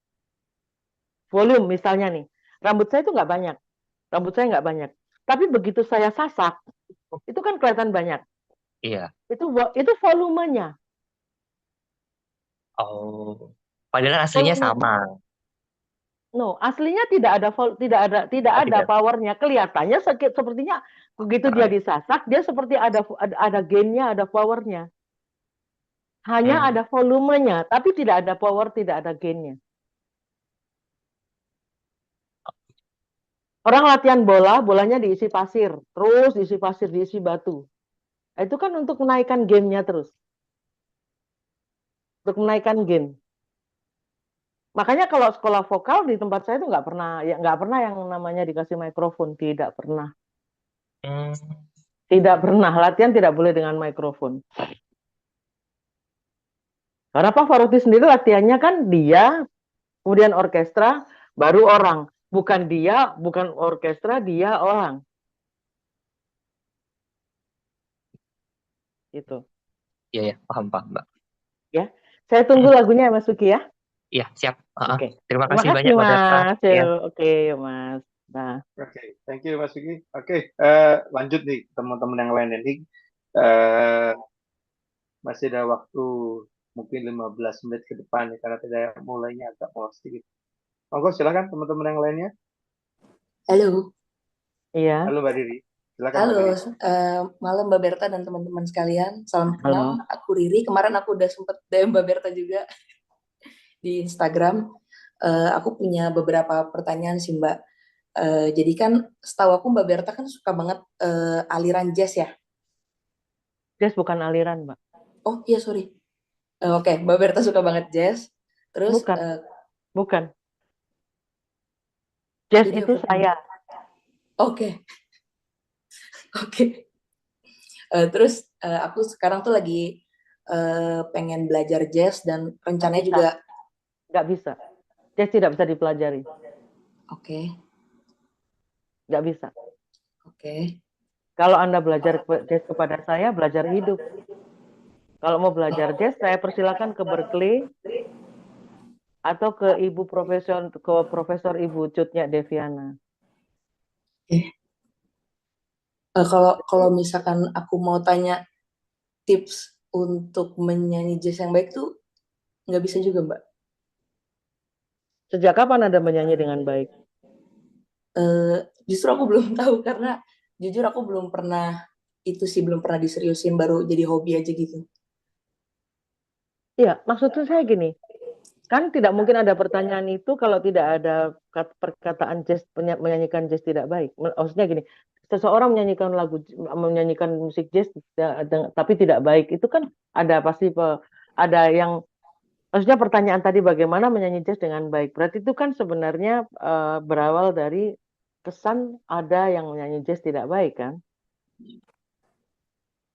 Volume misalnya nih, rambut saya itu nggak banyak. Rambut saya nggak banyak. Tapi begitu saya sasak, itu kan kelihatan banyak. Iya. Itu volumenya. Oh, padahal aslinya sama. No, aslinya tidak ada powernya. Kelihatannya sepertinya begitu dia disasak, dia seperti ada gainnya, ada powernya. Hanya ada volumenya, tapi tidak ada power, tidak ada gainnya. Orang latihan bolanya diisi pasir, terus diisi pasir, diisi batu. Itu kan untuk menaikkan gainnya terus. Untuk menaikkan gain. Makanya kalau sekolah vokal di tempat saya itu nggak pernah yang namanya dikasih mikrofon, tidak pernah. Tidak pernah, latihan tidak boleh dengan mikrofon. Karena Pak Faruti sendiri latihannya kan dia, kemudian orkestra, baru orang. Bukan orkestra, dia orang. Gitu. Iya, paham, Mbak. Ya, saya tunggu lagunya Mas Suki ya. Iya, siap. Oke. Terima kasih banyak, Mbak Berta. Oke, Mas. Nah. Oke, thank you Mas Vicky. Oke, lanjut nih teman-teman yang lain ini. masih ada waktu mungkin 15 menit ke depan ya, karena tidak mulainya agak molor sedikit. Monggo silakan teman-teman yang lainnya. Halo, Iya, Halo Mbak Riri, silakan Mbak halo, Riri. malam Mbak Berta dan teman-teman sekalian. Salam halo. kenal, aku Riri. Kemarin aku udah sempet DM Mbak Berta juga di Instagram. Aku punya beberapa pertanyaan sih Mbak. Jadi kan setahu aku Mbak Berta kan suka banget aliran jazz ya. Jazz bukan aliran, Mbak. Oh iya sorry. Oke, Mbak Berta suka banget jazz. Terus Bukan, bukan. Jazz jadi itu apa? saya. Oke, oke. Terus aku sekarang tuh lagi pengen belajar jazz dan Nggak rencananya bisa, juga. nggak bisa. Jazz tidak bisa dipelajari, Oke, nggak bisa. oke. Kalau Anda belajar jazz kepada saya, belajar hidup. Kalau mau belajar jazz, saya persilakan ke Berkeley atau ke Profesor Ibu Cutnya Deviana. Kalau misalkan aku mau tanya tips untuk menyanyi jazz yang baik tuh nggak bisa juga Mbak. Sejak kapan Anda menyanyi dengan baik? Justru aku belum tahu karena jujur aku belum pernah belum pernah diseriusin, baru jadi hobi aja gitu. Iya, maksudnya saya gini, kan tidak mungkin ada pertanyaan itu kalau tidak ada perkataan jazz, menyanyikan jazz tidak baik. Maksudnya gini, seseorang menyanyikan musik jazz tapi tidak baik, itu kan ada pasti ada yang, maksudnya pertanyaan tadi bagaimana menyanyi jazz dengan baik. Berarti itu kan sebenarnya berawal dari kesan ada yang menyanyi jazz tidak baik kan?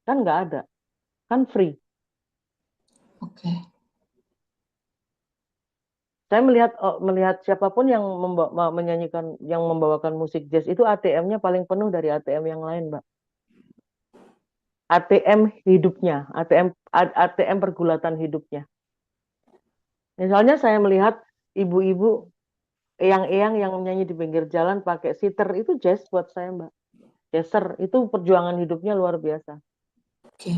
Kan nggak ada, kan free. Oke. Saya melihat siapapun yang menyanyikan, yang membawakan musik jazz itu ATM-nya paling penuh dari ATM yang lain, Mbak. ATM hidupnya, ATM pergulatan hidupnya. Misalnya saya melihat ibu-ibu eyang-eyang yang menyanyi di pinggir jalan pakai siter, itu jazz buat saya, Mbak. Jazzer, itu perjuangan hidupnya luar biasa. Oke.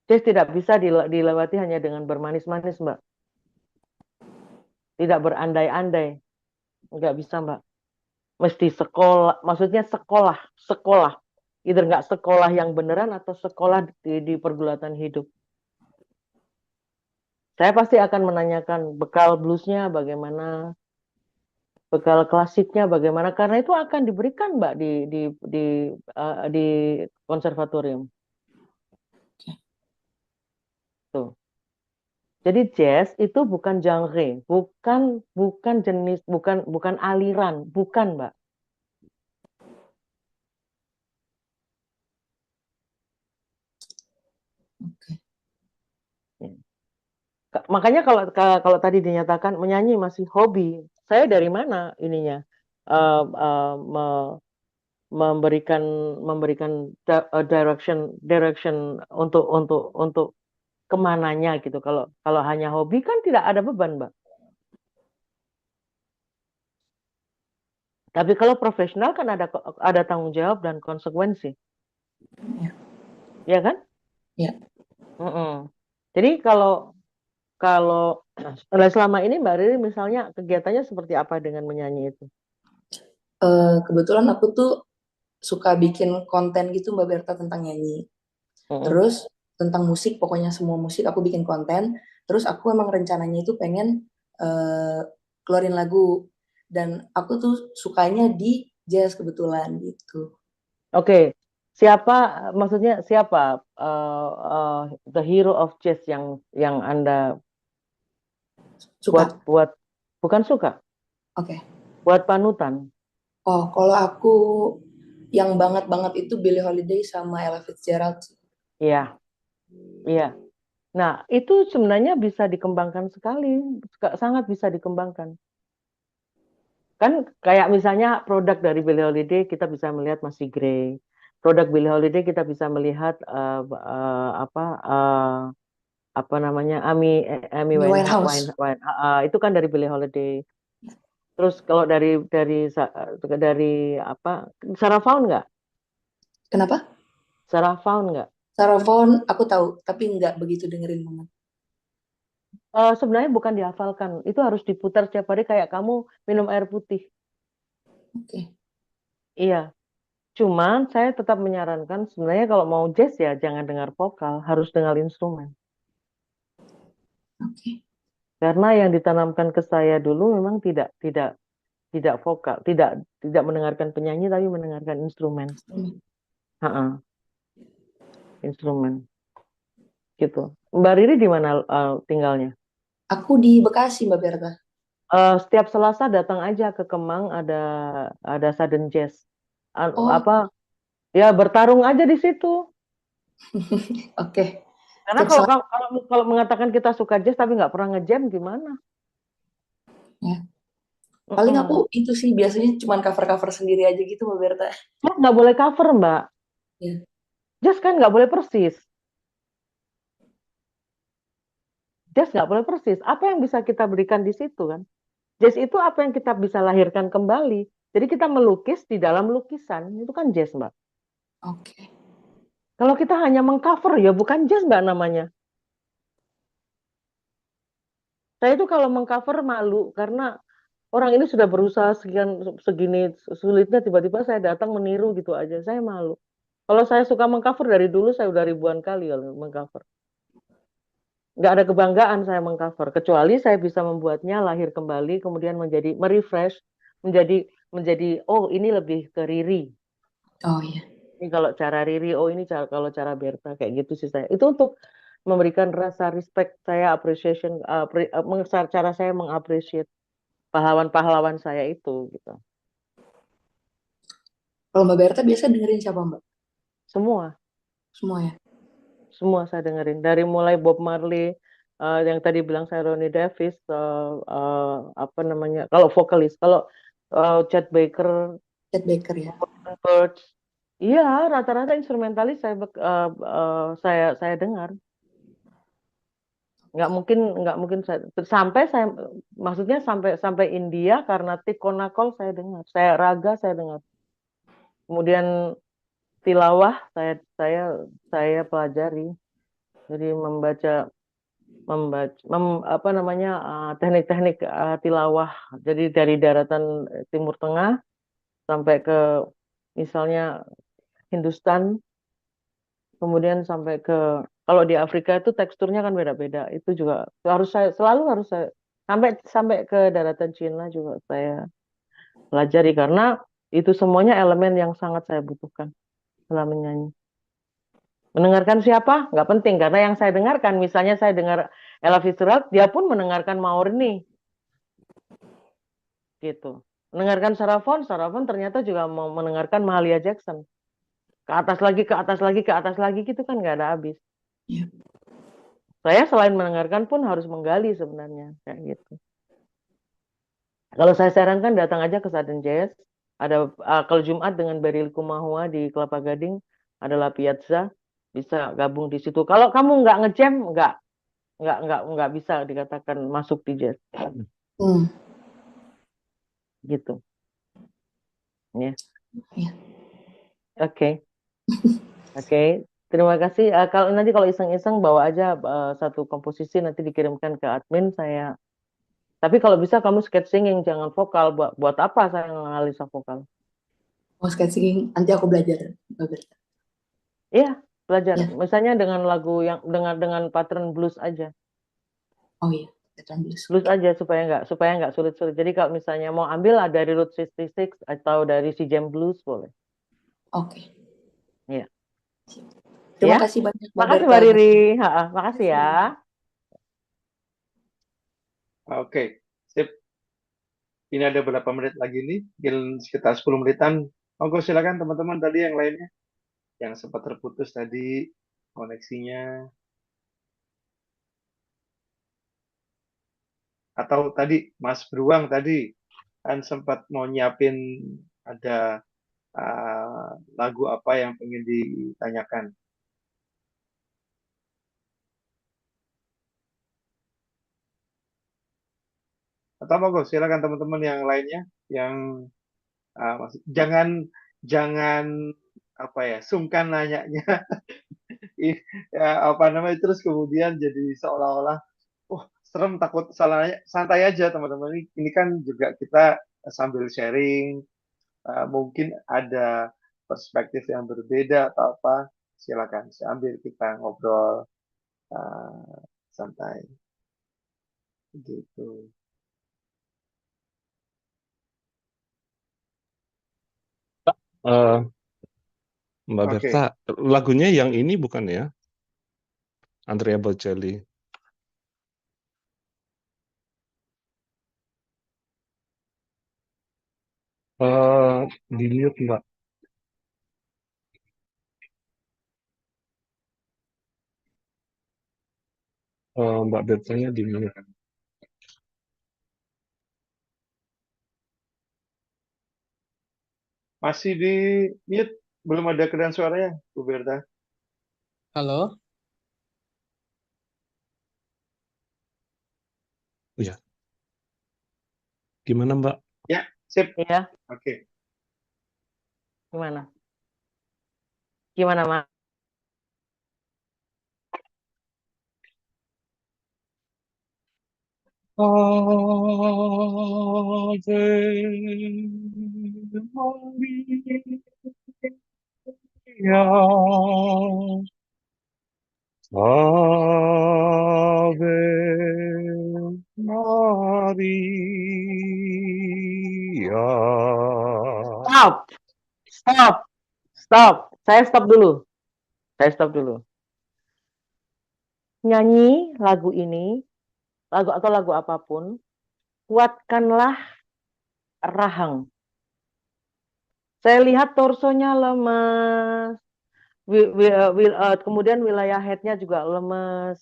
Jazz tidak bisa dilewati hanya dengan bermanis-manis, Mbak. Tidak berandai-andai. Nggak bisa, Mbak. Mesti sekolah, maksudnya sekolah. Either nggak sekolah yang beneran atau sekolah di pergulatan hidup. Saya pasti akan menanyakan bekal bluesnya bagaimana, bekal klasiknya bagaimana, karena itu akan diberikan Mbak di konservatorium. Tuh. Jadi jazz itu bukan genre, bukan jenis, bukan aliran, bukan Mbak. Oke. Makanya kalau tadi dinyatakan menyanyi masih hobi, saya dari mana ininya memberikan direction untuk kemananya gitu. Kalau hanya hobi kan tidak ada beban, Mbak. Tapi kalau profesional kan ada tanggung jawab dan konsekuensi, ya kan? Ya. Jadi kalau selama ini Mbak Riri misalnya kegiatannya seperti apa dengan menyanyi itu? Kebetulan aku tuh suka bikin konten gitu Mbak Berta tentang nyanyi. Terus tentang musik, pokoknya semua musik aku bikin konten. Terus aku emang rencananya itu pengen keluarin lagu. Dan aku tuh sukanya di jazz kebetulan gitu. Oke. Maksudnya siapa the hero of jazz yang Anda Suka. bukan suka? Oke. Buat panutan. Oh, kalau aku yang banget itu Billie Holiday sama Ella Fitzgerald. Iya. Iya. Nah, itu sebenarnya bisa dikembangkan sekali, sangat bisa dikembangkan. Kan kayak misalnya produk dari Billie Holiday kita bisa melihat Macy Gray. Produk Billie Holiday kita bisa melihat apa namanya Amy Winehouse. Itu kan dari Billie Holiday. Terus kalau dari apa Sarah Vaughan nggak? Kenapa? Sarah Vaughan nggak? Styrofoam aku tahu, tapi nggak begitu dengerin banget. Sebenarnya bukan dihafalkan, itu harus diputar setiap hari kayak kamu minum air putih. Oke. Iya, cuman saya tetap menyarankan sebenarnya kalau mau jazz ya jangan dengar vokal, harus dengar instrumen. Oke. Karena yang ditanamkan ke saya dulu memang tidak vokal, tidak mendengarkan penyanyi tapi mendengarkan instrumen. Ha-ha, instrumen gitu. Mbak Riri di mana tinggalnya? Aku di Bekasi, Mbak Berta. Setiap Selasa datang aja ke Kemang, ada sudden jazz. Oh, Apa ya bertarung aja di situ. oke. Karena Setiap kalau mengatakan kita suka jazz tapi nggak pernah ngejam gimana? ya. Paling aku itu sih biasanya cuma cover-cover sendiri aja gitu, Mbak Berta. Jazz nggak boleh cover, Mbak. Ya. Jazz kan nggak boleh persis. Jazz nggak boleh persis. Apa yang bisa kita berikan di situ kan? Jazz itu apa yang kita bisa lahirkan kembali. Jadi kita melukis di dalam lukisan. Itu kan jazz, Mbak. Oke. Kalau kita hanya mengcover, ya bukan jazz, Mbak, namanya. Saya itu kalau mengcover malu, karena orang ini sudah berusaha segini sulitnya, tiba-tiba saya datang meniru gitu aja. Saya malu. Kalau saya suka mengcover dari dulu, saya udah ribuan kali kalau mengcover. Nggak ada kebanggaan saya mengcover, kecuali saya bisa membuatnya lahir kembali, kemudian menjadi merefresh, menjadi oh ini lebih ke Riri. Oh iya. Ini kalau cara Riri, oh ini kalau cara Berta kayak gitu sih saya. Itu untuk memberikan rasa respect saya, appreciation, cara saya mengapresiasi pahlawan-pahlawan saya itu gitu. Kalau Mbak Berta biasa dengerin siapa, Mbak? Semua. Semua ya? Semua saya dengerin. Dari mulai Bob Marley, yang tadi bilang saya Ronnie Davis, apa namanya, kalau vokalis, kalau Chet Baker, Chet Baker ya? Birds, iya rata-rata instrumentalis saya dengar. Nggak mungkin maksudnya sampai India karena Tikonakol saya dengar, saya raga saya dengar. Kemudian tilawah saya pelajari. Jadi membaca apa namanya teknik-teknik tilawah. Jadi dari daratan Timur Tengah sampai ke misalnya Hindustan, kemudian sampai ke kalau di Afrika itu teksturnya kan beda-beda. Itu juga selalu harus saya sampai ke daratan Cina juga saya pelajari karena itu semuanya elemen yang sangat saya butuhkan dalam menyanyi. Mendengarkan siapa? Nggak penting, karena yang saya dengarkan, misalnya saya dengar Ella Fitzgerald, dia pun mendengarkan Maureen. Gitu. Mendengarkan Sarah Vaughan ternyata juga mau mendengarkan Mahalia Jackson. Ke atas lagi, ke atas lagi, ke atas lagi, gitu kan nggak ada habis. Iya. Saya selain mendengarkan pun harus menggali sebenarnya, kayak gitu. Kalau saya sarankan datang aja ke Sudden Jazz. Ada kalau Jumat dengan Beryl Kumahua di Kelapa Gading, adalah Piazza, bisa gabung di situ. Kalau kamu nggak ngejam, nggak bisa dikatakan masuk di jazz. Gitu. Ya. Iya. Oke. Oke. Terima kasih. Kalau iseng-iseng bawa aja satu komposisi nanti dikirimkan ke admin saya. Tapi kalau bisa kamu sketch singing, jangan vokal. Buat apa saya nganalisa vokal? Oh, sketch singing nanti aku belajar. Iya, belajar. Ya. Misalnya dengan lagu yang dengan pattern blues aja. Oh iya, pattern blues. Blues aja supaya nggak sulit-sulit. Jadi kalau misalnya mau ambil dari Route 66 atau dari si Jam Blues boleh. Oke. Iya. Terima Ya? kasih banyak, Mbak Makasih Berta. Mbak Riri. Makasih ya. Oke, sip. Ini ada beberapa menit lagi nih, mungkin sekitar 10 menitan. Monggo silakan teman-teman tadi yang lainnya, yang sempat terputus tadi koneksinya. Atau tadi Mas Beruang tadi kan sempat mau nyiapin ada lagu apa yang ingin ditanyakan. Atau monggo silakan teman-teman yang lainnya yang jangan apa ya sungkan nanyanya. ya apa namanya, terus kemudian jadi seolah-olah wah serem, takut salahnya. Santai aja teman-teman, ini kan juga kita sambil sharing, mungkin ada perspektif yang berbeda atau apa, silakan sambil kita ngobrol santai gitu. Eh, Mbak Oke, Berta, lagunya yang ini bukan ya? Andrea Bocelli. Di mute Mbak. Mbak Bertanya di mute. masih di mute, belum ada kedengaran suaranya, Bu Berta. Halo, Oh ya, gimana Mbak? Ya, sip. Iya, Oke. gimana? Gimana, Mas? Ave Maria, Ave Maria. Stop, stop, stop. Saya stop dulu. Nyanyi lagu ini, lagu atau lagu apapun, kuatkanlah rahang. Saya lihat torsonya lemas, kemudian wilayah headnya juga lemas.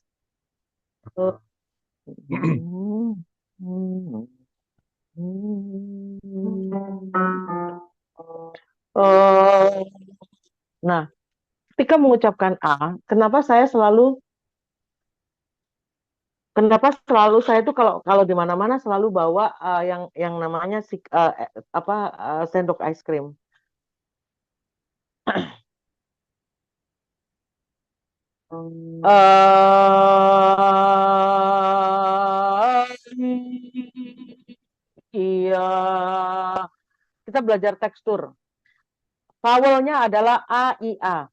Nah, ketika mengucapkan A, kenapa selalu saya tuh kalau di mana-mana selalu bawa yang namanya sendok es krim. Iya, kita belajar tekstur. Vowelnya adalah A, I, A.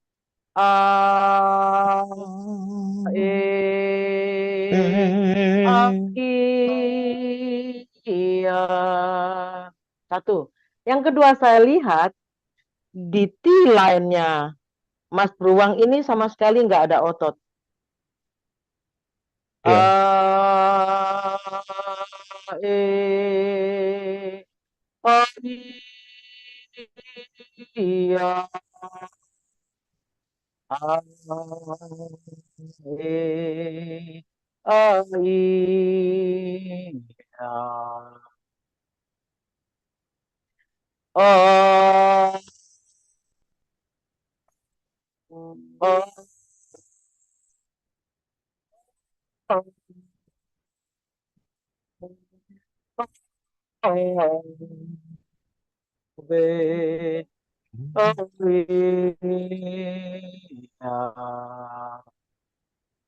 Iya. Satu. Yang kedua saya lihat di T line-nya Mas Beruang ini sama sekali nggak ada otot. Ya. Iya.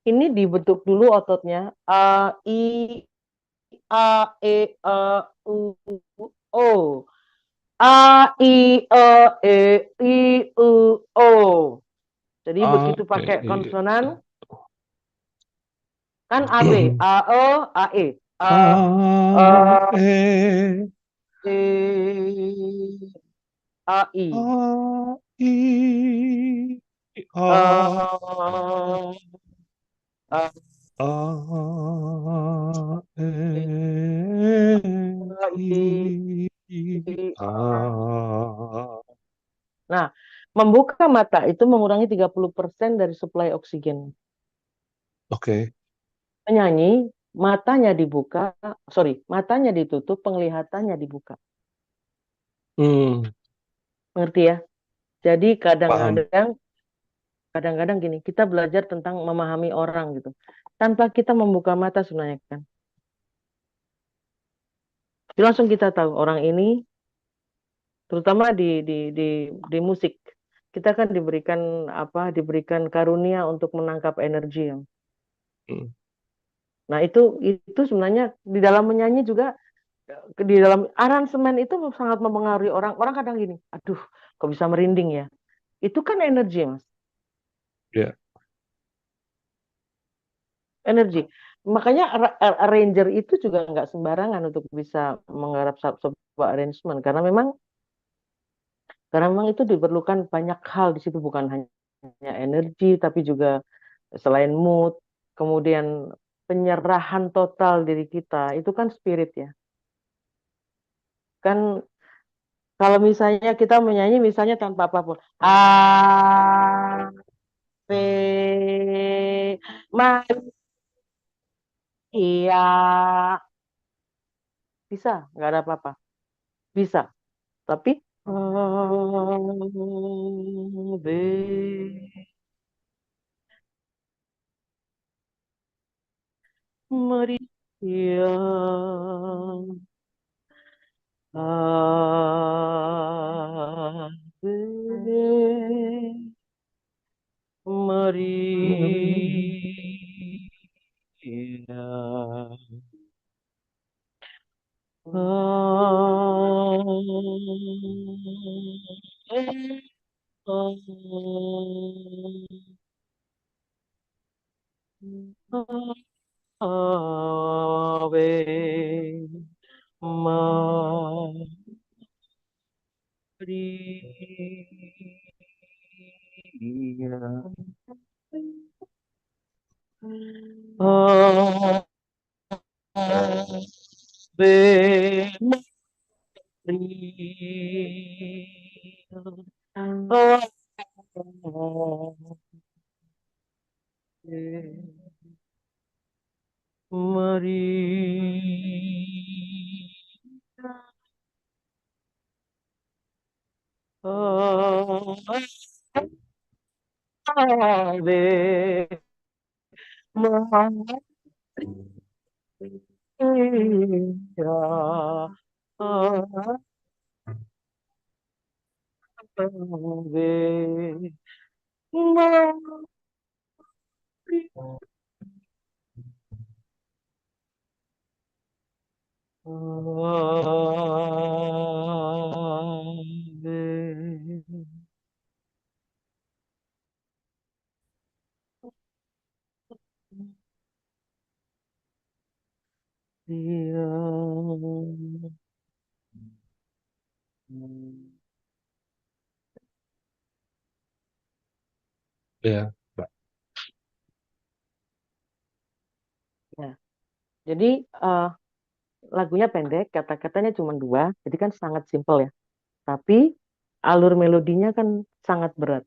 Ini dibentuk dulu ototnya. A, I, A, E, U, O. A, I, I, U, O. Jadi begitu pakai konsonan, kan AB, A, E, A, E. A, E, A, I. Nah, membuka mata itu mengurangi 30% dari suplai oksigen. Oke. Penyanyi, matanya ditutup, penglihatannya dibuka. Mengerti ya? Jadi kadang-kadang gini, kita belajar tentang memahami orang gitu. Tanpa kita membuka mata sebenarnya kan. Jadi langsung kita tahu orang ini, terutama di musik, kita kan diberikan karunia untuk menangkap energi. Hmm. Nah, itu sebenarnya di dalam menyanyi juga, di dalam aransemen itu sangat mempengaruhi orang. Orang kadang gini, aduh, kok bisa merinding ya? Itu kan energi, Mas. Ya. Energi. Makanya arranger itu juga nggak sembarangan untuk bisa menggarap sebuah arrangement, karena memang itu diperlukan banyak hal di situ, bukan hanya energi, tapi juga selain mood, kemudian penyerahan total diri kita, itu kan spirit ya. Kan kalau misalnya kita menyanyi misalnya tanpa apapun, A, B, iya, bisa, nggak ada apa-apa, bisa. Tapi A, B, Maria, Ave Maria. Ave Maria. Ave Maria. Maria. Ave Maria. Ave Maria. Ave. Dia. Ya, Mbak. Ya. Jadi lagunya pendek, kata-katanya cuma 2, jadi kan sangat simpel ya. Tapi alur melodinya kan sangat berat.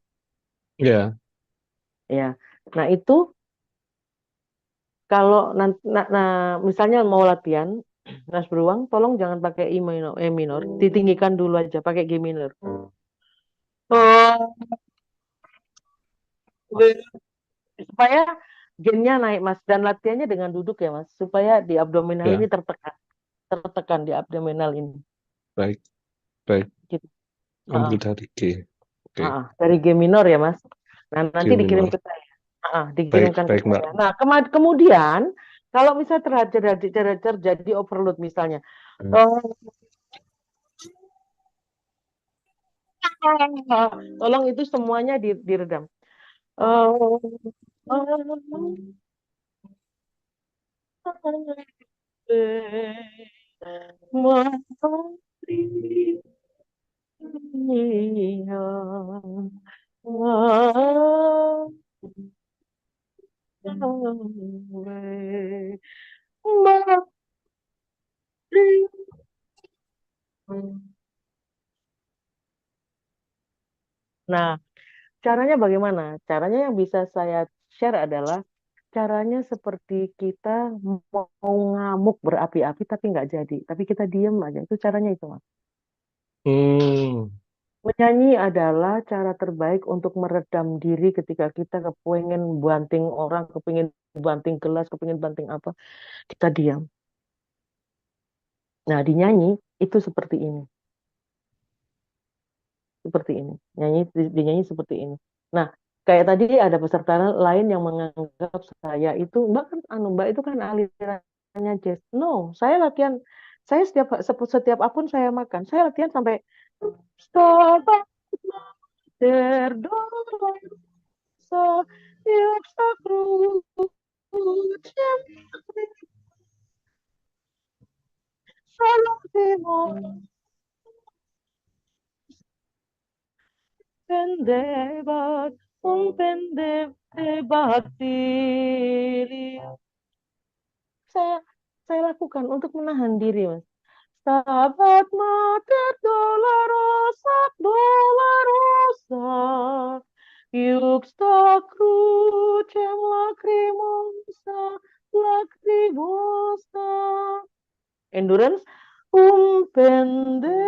Ya. Ya. Nah, itu kalau misalnya mau latihan, Mas Beruang, tolong jangan pakai E minor, ditinggikan dulu aja, pakai G minor. Oh, supaya gennya naik, Mas, dan latihannya dengan duduk ya, Mas, supaya di abdominal Ya. ini tertekan di abdominal ini. Baik. Baik. Gitu. Ambil dari G. Oke. Dari G minor ya, Mas. Nah, nanti G dikirim minor. ke saya. Dikirimkan ke Baik, Mbak. saya. Nah, kemudian kalau misalnya terjadi overload misalnya, tolong itu semuanya diredam. Nah, caranya bagaimana? Caranya yang bisa saya share adalah caranya seperti kita mau ngamuk berapi-api tapi nggak jadi. Tapi kita diem aja. Itu caranya itu, Mas. Menyanyi adalah cara terbaik untuk meredam diri ketika kita kepengen banting orang, kepengen banting gelas, kepengen banting apa. Kita diam. Nah, dinyanyi itu seperti ini. seperti ini, dinyanyi seperti ini. Nah, kayak tadi ada peserta lain yang menganggap saya itu Mbak itu kan alirannya jazz. No, saya latihan, saya setiap apapun saya makan, saya latihan sampai Starbucks terdolorosa tiap sakru solo pendebat pendebat saya saya lakukan untuk menahan diri, Mas. Sahabat mater dolorosa dolorosa iuxta crucem lacrimosa endurance pende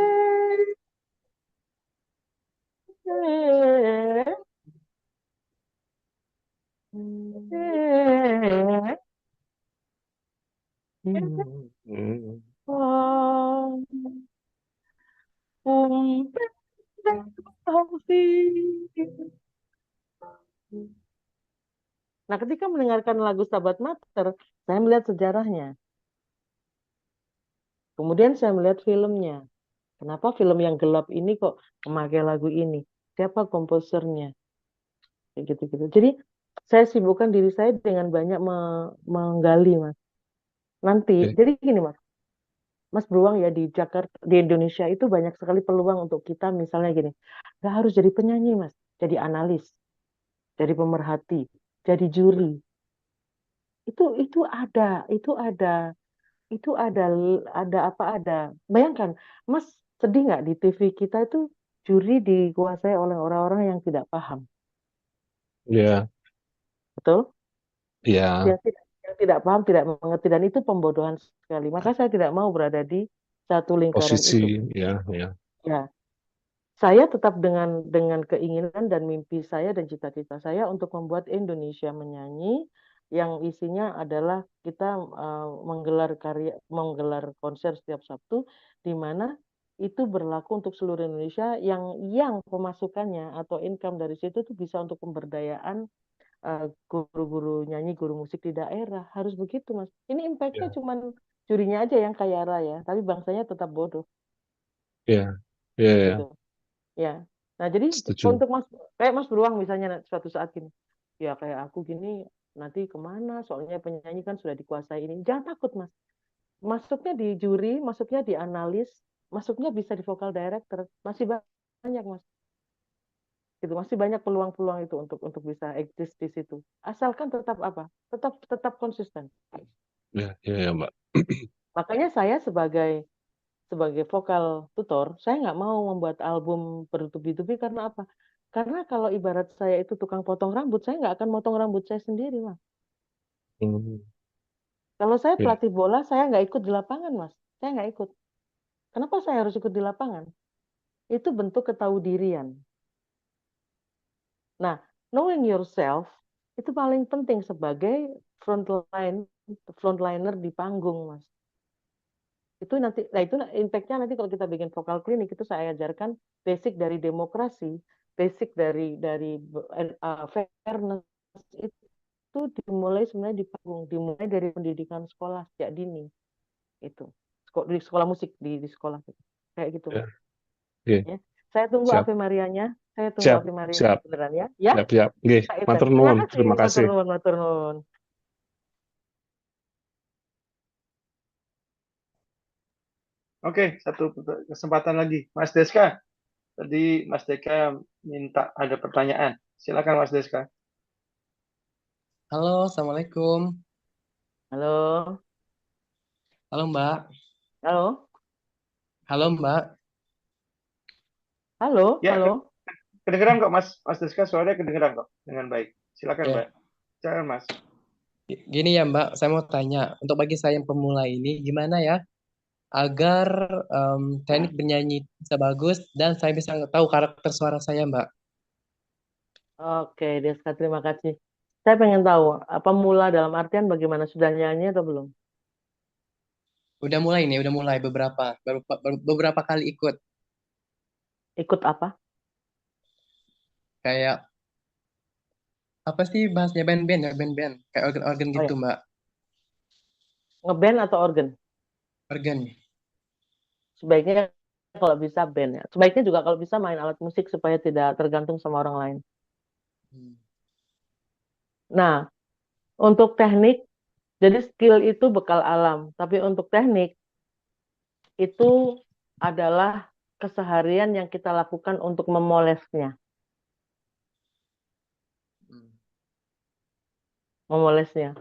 Nah, ketika mendengarkan lagu Stabat Mater, saya melihat sejarahnya. Kemudian saya melihat filmnya. Kenapa film yang gelap ini kok memakai lagu ini? Siapa komposernya? Kayak gitu-gitu. Jadi saya sibukkan diri saya dengan banyak menggali, Mas. Nanti, jadi gini, Mas Beruang ya di Jakarta, di Indonesia itu banyak sekali peluang untuk kita, misalnya gini, nggak harus jadi penyanyi, Mas, jadi analis, jadi pemerhati, jadi juri. Itu ada, bayangkan, Mas sedih nggak di TV kita itu juri dikuasai oleh orang-orang yang tidak paham, Ya, betul? ya, Yang tidak paham, tidak mengerti, dan itu pembodohan sekali. Maka saya tidak mau berada di satu lingkaran itu. posisi, ya. Ya, saya tetap dengan keinginan dan mimpi saya dan cita-cita saya untuk membuat Indonesia menyanyi yang isinya adalah kita menggelar konser setiap Sabtu di mana itu berlaku untuk seluruh Indonesia yang pemasukannya atau income dari situ tuh bisa untuk pemberdayaan guru-guru nyanyi, guru musik di daerah. Harus begitu, Mas. Ini impact-nya Ya, cuman jurinya aja yang kaya raya, tapi bangsanya tetap bodoh ya, ya, ya, gitu. Ya. Nah, jadi setuju. untuk kayak Mas Beruang misalnya suatu saat gini, ya kayak aku gini nanti kemana? Soalnya penyanyi kan sudah dikuasai ini. Jangan takut, Mas. Masuknya di juri, masuknya di analis, masuknya bisa di vocal director. Masih banyak, Mas. Gitu, masih banyak peluang-peluang itu untuk bisa exist di situ. Asalkan tetap apa? Tetap konsisten. Ya, ya, Mbak. Makanya saya sebagai vokal tutor, saya nggak mau membuat album bertubi-tubi karena apa? Karena kalau ibarat saya itu tukang potong rambut, saya nggak akan potong rambut saya sendiri, Mas. Hmm, Kalau saya ya, pelatih bola, saya nggak ikut di lapangan, Mas. Saya nggak ikut. Kenapa saya harus ikut di lapangan? Itu bentuk ketahuidirian. Nah, knowing yourself itu paling penting sebagai frontliner di panggung, Mas. Itu nanti, nah itu impact-nya nanti kalau kita bikin vokal klinik itu saya ajarkan basic dari demokrasi, basic dari fairness itu dimulai sebenarnya di panggung, dimulai dari pendidikan sekolah sejak dini itu, di sekolah musik di sekolah kayak gitu, ya, Mas. oke. Ya, saya tunggu Siap, Ave Marianya, siap, siap, beneran ya, ya. siap, siap. Oke, Kak Eten. matur Terima nuwun, kasih, terima matur kasih. nuwun, matur nuwun. Oke, satu kesempatan lagi. Mas Deska, tadi Mas Deka minta ada pertanyaan. Silakan Mas Deska. Halo, Assalamualaikum. Halo, Halo, Mbak. halo, Halo, Mbak. halo, Ya, halo. kedengeran kok Mas Deska, suaranya kedengeran kok dengan baik. Silakan Ya, Mbak. Silakan Mas. gini ya, Mbak. Saya mau tanya, untuk bagi saya yang pemula ini, gimana ya agar teknik bernyanyi bisa bagus dan saya bisa tahu karakter suara saya, Mbak? Oke, Deska, terima kasih. Saya pengen tahu, apa mula dalam artian bagaimana, sudah nyanyi atau belum? Udah mulai nih, udah mulai beberapa kali ikut. Ikut apa? Kayak apa sih bahasnya band-band ya, band-band. Kayak organ-organ Oh gitu, ya, Mbak. ngeband atau organ? Organ. Sebaiknya kalau bisa band ya. Sebaiknya juga kalau bisa main alat musik supaya tidak tergantung sama orang lain. Hmm. Nah, untuk teknik, jadi skill itu bekal alam. Tapi untuk teknik, itu adalah keseharian yang kita lakukan untuk memolesnya. Hmm. Memolesnya.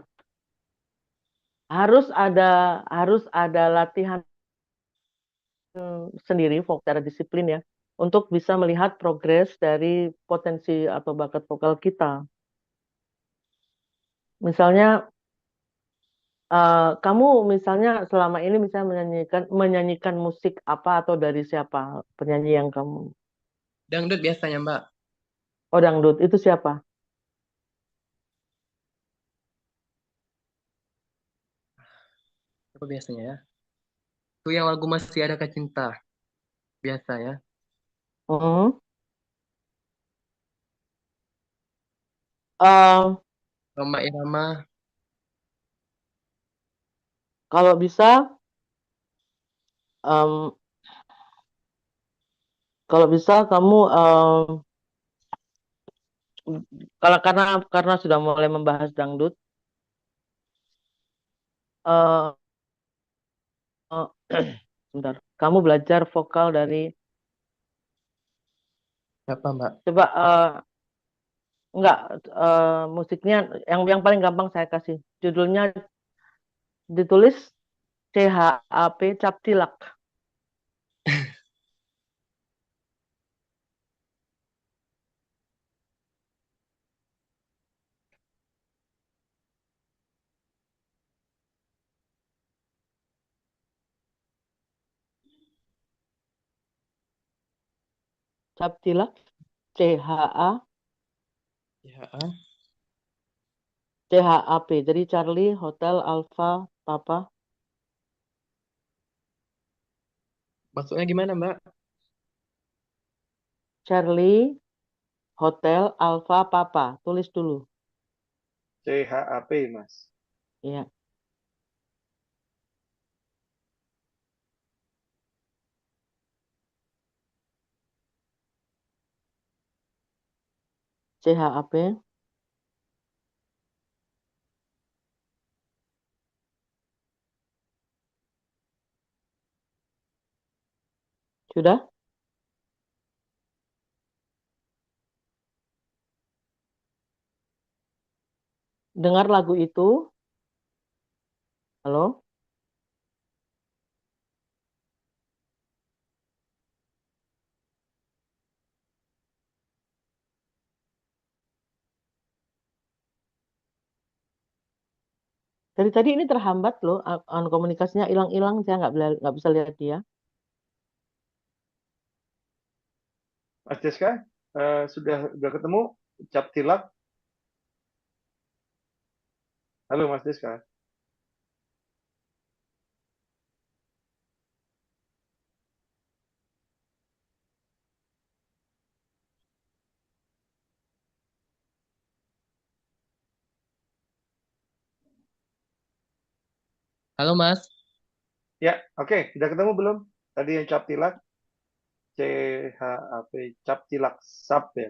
Harus ada latihan sendiri secara disiplin ya untuk bisa melihat progres dari potensi atau bakat vokal kita. Misalnya kamu misalnya selama ini misalnya menyanyikan musik apa atau dari siapa penyanyi yang kamu. Dangdut biasanya, Mbak. Oh, dangdut itu siapa? Apa biasanya ya? Itu yang lagu Masih Adakah Cinta. Biasa ya. Hmm. Eh, Roma Irama. kalau bisa em, kalau bisa kamu kalau karena sudah mulai membahas dangdut eh eh, sebentar kamu belajar vokal dari Siapa, Mbak? coba enggak musiknya yang paling gampang saya kasih judulnya ditulis CHAP Captilak. Captilak Ya. CHAP jadi Charlie Hotel Alpha Papa Maksudnya gimana, Mbak? Charlie Hotel Alpha Papa tulis dulu CHAP, Mas. ya CHAP sudah dengar lagu itu halo dari tadi ini terhambat loh komunikasinya hilang-hilang saya nggak bisa lihat dia. Mas Deska, sudah ketemu Captilak? Halo, Mas Deska. Halo, Mas. Ya, oke. Sudah ketemu belum? Tadi yang Captilak, CHAP, Captilak Sub ya.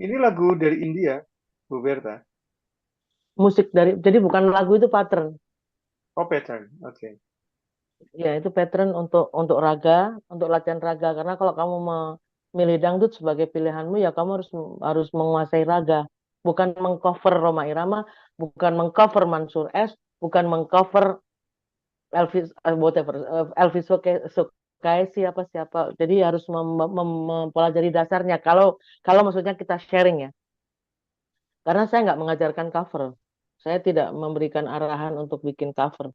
Ini lagu dari India, Bu Berta. Musik dari jadi bukan lagu itu pattern Oh, pattern. Oke. ya itu pattern untuk raga untuk latihan raga karena kalau kamu memilih dangdut sebagai pilihanmu ya kamu harus harus menguasai raga bukan mengcover Roma Irama bukan mengcover Mansur S bukan mengcover Elvis whatever Elvis Sukaisi apa siapa jadi harus mempelajari dasarnya kalau kalau maksudnya kita sharing ya karena saya nggak mengajarkan cover saya tidak memberikan arahan untuk bikin cover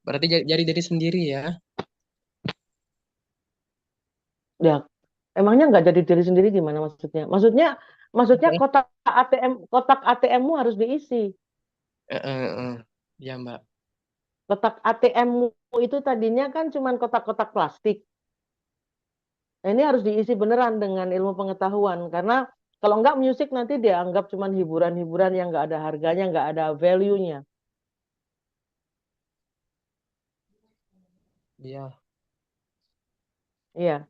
Berarti jadi diri sendiri ya. ya Emangnya nggak jadi diri sendiri gimana maksudnya? Maksudnya kotak ATM-mu harus diisi. Ya, Mbak. Kotak ATM-mu itu tadinya kan cuma kotak-kotak plastik. Nah, ini harus diisi beneran dengan ilmu pengetahuan karena kalau nggak musik nanti dianggap cuma hiburan-hiburan yang nggak ada harganya, nggak ada value-nya. Iya. Iya.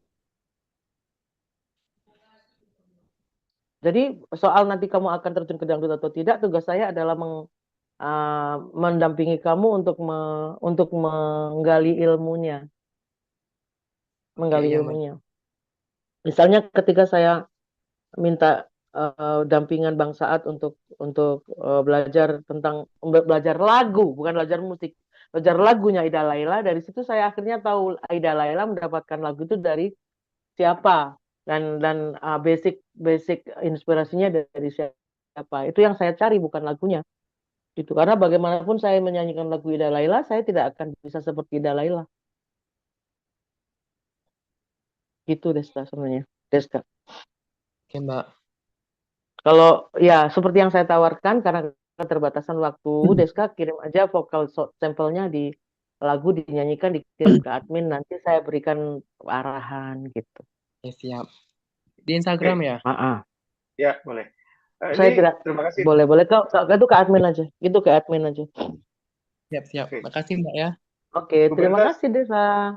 Jadi soal nanti kamu akan terjun ke dangdut atau tidak, tugas saya adalah mendampingi kamu untuk menggali ilmunya, Oke, iya, Mbak. Misalnya ketika saya minta dampingan Bang Saad untuk belajar belajar lagu, bukan belajar musik, belajar lagunya Ida Laila. Dari situ saya akhirnya tahu Ida Laila mendapatkan lagu itu dari siapa dan basic inspirasinya dari siapa. Itu yang saya cari, bukan lagunya. Gitu. Karena bagaimanapun saya menyanyikan lagu Ida Laila, saya tidak akan bisa seperti Ida Laila. Gitu Deska sebenarnya. Deska. Oke, Mbak. Kalau ya seperti yang saya tawarkan karena keterbatasan waktu, Deska kirim aja vokal sampelnya di lagu dinyanyikan, dikirim ke admin, nanti saya berikan arahan gitu. Ya, siap. Di Instagram ya? Ya, boleh. Saya Ini tidak terima kasih. boleh itu ke admin aja. Itu ke admin aja. Siap. Makasih, Mbak ya. Oke, terima kasih Desa.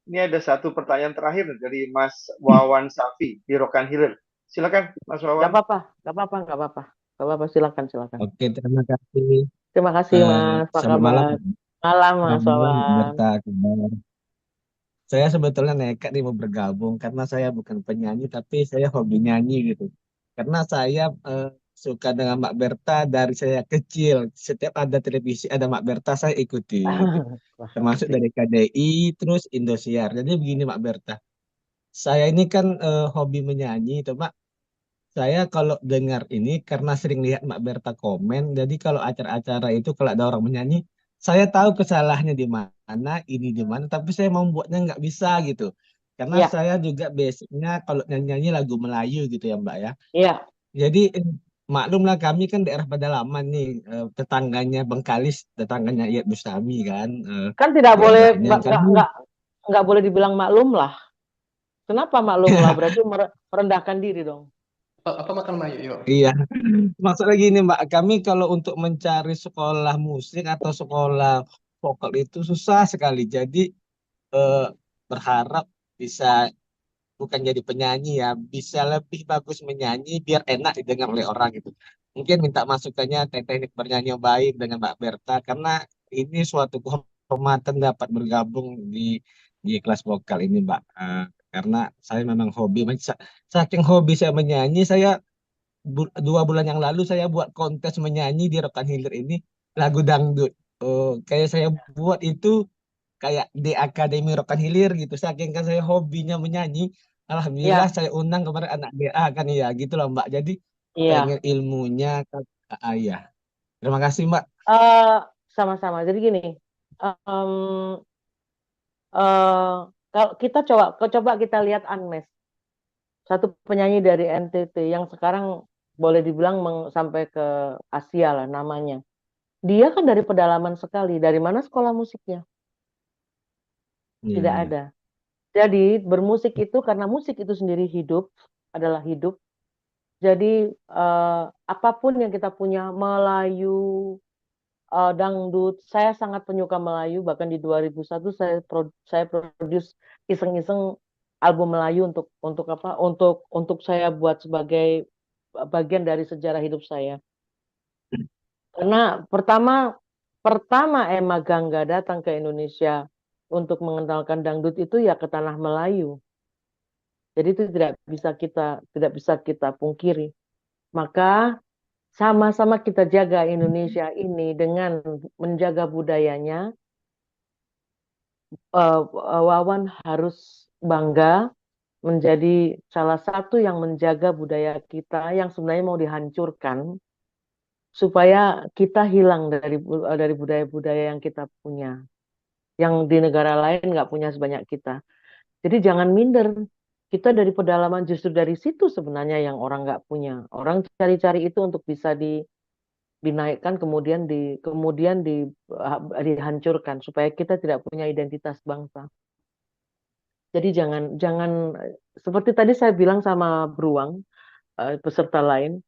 Ini ada satu pertanyaan terakhir dari Mas Wawan Safi di Rokan Hilir. Silakan Mas Wawan. Gak apa-apa. Silakan. Oke, terima kasih. Terima kasih Mas. Apa Selamat kabar? malam. Malam Mas Wawan. Berta kabar. Saya sebetulnya nekat nih mau bergabung karena saya bukan penyanyi tapi saya hobi nyanyi gitu. Karena saya suka dengan Mbak Berta dari saya kecil. Setiap ada televisi ada Mbak Berta saya ikuti gitu. Termasuk dari KDI terus Indosiar. Jadi begini Mbak Berta. Saya ini kan hobi menyanyi, Mbak. Saya kalau dengar ini karena sering lihat Mbak Berta komen, jadi kalau acara-acara itu kalau ada orang menyanyi, saya tahu kesalahannya di mana, ini di mana, tapi saya mau buatnya nggak bisa gitu. Karena saya juga basicnya kalau nyanyi lagu Melayu gitu ya Mbak ya. Iya. Jadi maklumlah kami kan daerah pedalaman nih, tetangganya Bengkalis, tetangganya Iyad Bustami kan. Kan tidak boleh daerahnya kami. nggak boleh dibilang maklum lah. Kenapa maklum lah? Berarti merendahkan diri dong. Apa makan Melayu yuk? Iya, maksudnya gini Mbak, kami kalau untuk mencari sekolah musik atau sekolah vokal itu susah sekali. Jadi berharap bisa bukan jadi penyanyi ya, bisa lebih bagus menyanyi biar enak didengar oleh orang gitu. Mungkin minta masukannya teknik bernyanyi yang baik dengan Mbak Berta karena ini suatu kehormatan dapat bergabung di kelas vokal ini Mbak. Karena saya memang hobi, saking hobi saya menyanyi, saya 2 bulan yang lalu saya buat kontes menyanyi di Rokan Hilir ini lagu dangdut. Kayak saya buat itu kayak di Akademi Rokan Hilir gitu. Saking kan saya hobinya menyanyi, alhamdulillah saya undang kemarin anak DA kan ya gitu loh Mbak. Jadi pengen ilmunya kan ya. Terima kasih Mbak. Sama-sama. Jadi gini, kalau kita coba kita lihat Anmes, satu penyanyi dari NTT yang sekarang boleh dibilang sampai ke Asia lah namanya. Dia kan dari pedalaman sekali. Dari mana sekolah musiknya? Tidak ada. Jadi bermusik itu karena musik itu sendiri adalah hidup. Jadi apapun yang kita punya, Melayu, dangdut, saya sangat penyuka Melayu. Bahkan di 2001 saya produce iseng-iseng album Melayu untuk saya buat sebagai bagian dari sejarah hidup saya. Karena pertama Emma Gangga datang ke Indonesia untuk mengenalkan dangdut itu ya ke tanah Melayu. Jadi itu tidak bisa kita pungkiri. Maka sama-sama kita jaga Indonesia ini dengan menjaga budayanya. Wawan harus bangga menjadi salah satu yang menjaga budaya kita yang sebenarnya mau dihancurkan supaya kita hilang dari budaya-budaya yang kita punya, yang di negara lain nggak punya sebanyak kita. Jadi jangan minder, Kita dari pedalaman justru dari situ sebenarnya yang orang nggak punya. Orang cari-cari itu untuk bisa dinaikkan kemudian dihancurkan supaya kita tidak punya identitas bangsa. Jadi jangan seperti tadi saya bilang sama Bruang, peserta lain,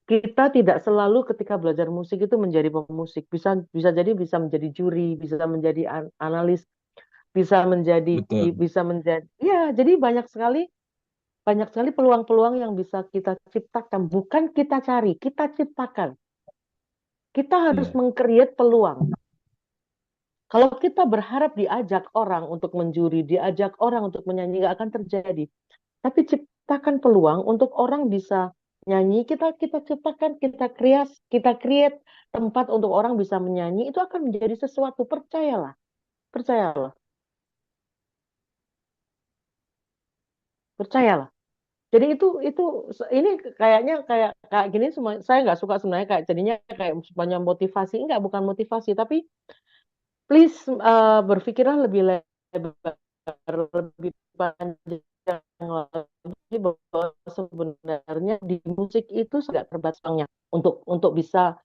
kita tidak selalu ketika belajar musik itu menjadi pemusik. Bisa jadi bisa menjadi juri, bisa menjadi analis, bisa menjadi Betul. ya, jadi banyak sekali peluang-peluang yang bisa kita ciptakan, bukan kita cari, kita ciptakan. Kita harus Iya. meng-create peluang. Kalau kita berharap diajak orang untuk menjuri, diajak orang untuk menyanyi, nggak akan terjadi. Tapi ciptakan peluang untuk orang bisa nyanyi, kita ciptakan, kita create tempat untuk orang bisa menyanyi, itu akan menjadi sesuatu, percayalah. Percayalah. Percayalah. Jadi ini kayaknya kayak gini semua, saya nggak suka sebenarnya kayak jadinya kayak semuanya motivasi, enggak, bukan motivasi, tapi please berpikirlah lebih lebar, lebih panjang lagi, bahwa sebenarnya di musik itu tidak terbatas untuk bisa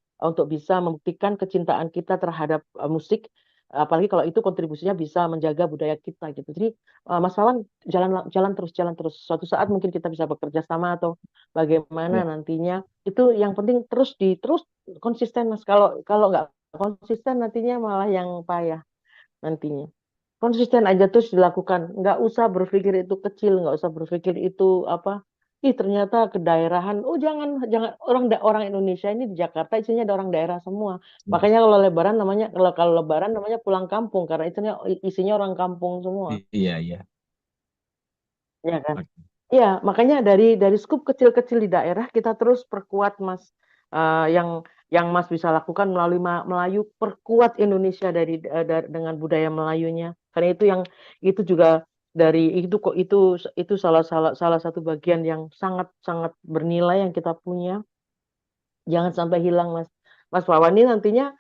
membuktikan kecintaan kita terhadap musik, apalagi kalau itu kontribusinya bisa menjaga budaya kita gitu. Jadi Mas Wawan, jalan terus. Suatu saat mungkin kita bisa bekerja sama atau bagaimana Iya. nantinya. Itu yang penting terus konsisten, Mas. Kalau nggak konsisten nantinya malah yang payah nantinya. Konsisten aja terus dilakukan, nggak usah berpikir itu kecil, nggak usah berpikir itu apa, ternyata kedaerahan. Oh, jangan orang Indonesia ini di Jakarta isinya ada orang daerah semua. Makanya kalau lebaran namanya pulang kampung, karena isinya orang kampung semua. Iya. Ya kan? Oke. Iya, makanya dari skup kecil-kecil di daerah kita terus perkuat, Mas. Yang Mas bisa lakukan melalui Melayu, perkuat Indonesia dengan budaya Melayunya. Karena itu juga itu salah satu bagian yang sangat sangat bernilai yang kita punya. Jangan sampai hilang, Mas. Mas Wawan ini nantinya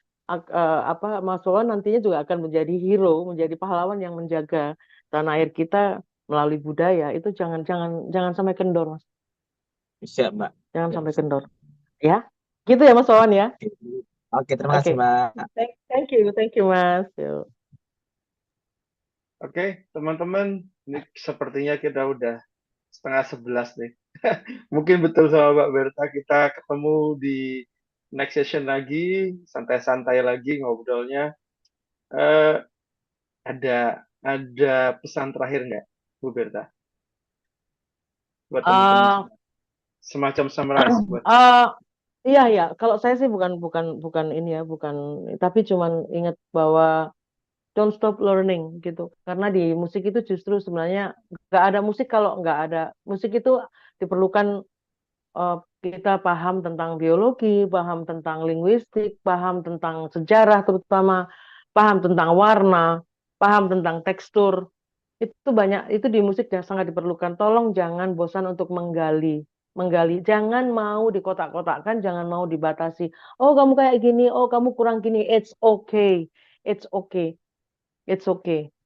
Mas Wawan nantinya juga akan menjadi hero, menjadi pahlawan yang menjaga tanah air kita melalui budaya. Itu jangan sampai kendor, Mas. Siap, Mbak. Jangan Siap. sampai kendor. Ya. Gitu ya, Mas Wawan ya. Oke, terima kasih, Oke. Mbak. Thank you, Mas. Yuk. Oke, teman-teman, ini sepertinya kita udah 10:30 nih. Mungkin betul sama Mbak Berta, kita ketemu di next session lagi, santai-santai lagi ngobrolnya. Eh, ada pesan terakhir nggak, Bu Berta? Buat teman-teman semacam summarize buat. Iya. Kalau saya sih bukan ini ya, tapi cuman ingat bahwa don't stop learning gitu. Karena di musik itu justru sebenarnya nggak ada musik kalau nggak ada musik. Itu diperlukan kita paham tentang biologi, paham tentang linguistik, paham tentang sejarah terutama, paham tentang warna, paham tentang tekstur. Itu banyak, itu di musik yang sangat diperlukan. Tolong jangan bosan untuk menggali. Jangan mau dikotak-kotakkan, jangan mau dibatasi. Oh, kamu kayak gini, oh kamu kurang gini. It's okay.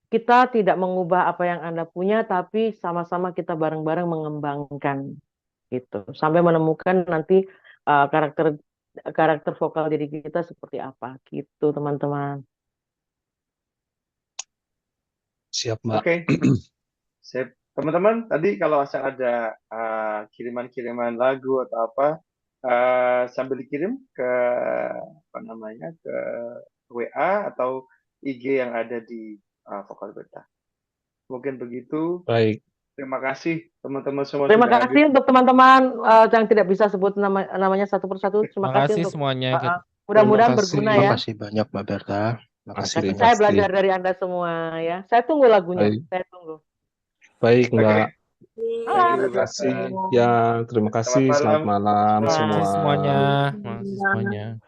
Kita tidak mengubah apa yang Anda punya, tapi sama-sama kita bareng-bareng mengembangkan gitu. Sampai menemukan nanti karakter vokal diri kita seperti apa gitu, teman-teman. Siap, Mbak. Oke. Sip. Teman-teman, tadi kalau ada kiriman-kiriman lagu atau apa, sambil dikirim ke ke WA atau IG yang ada di Vokal Berta. Mungkin begitu. Baik. Terima kasih teman-teman semua Terima sudah kasih hadir. untuk teman-teman yang tidak bisa sebut namanya satu persatu. Terima kasih untuk semuanya. mudah-mudahan Terima kasih. berguna Terima ya. kasih banyak, Mbak Berta. Terima kasih Terima banyak. Saya kasih. belajar dari Anda semua ya. Saya tunggu lagunya. Baik. Saya tunggu. Baik, Oke. Mbak. Thank you, Terima kasih. Berta. Ya, terima kasih. Selamat malam Selamat semua. Makasih semuanya.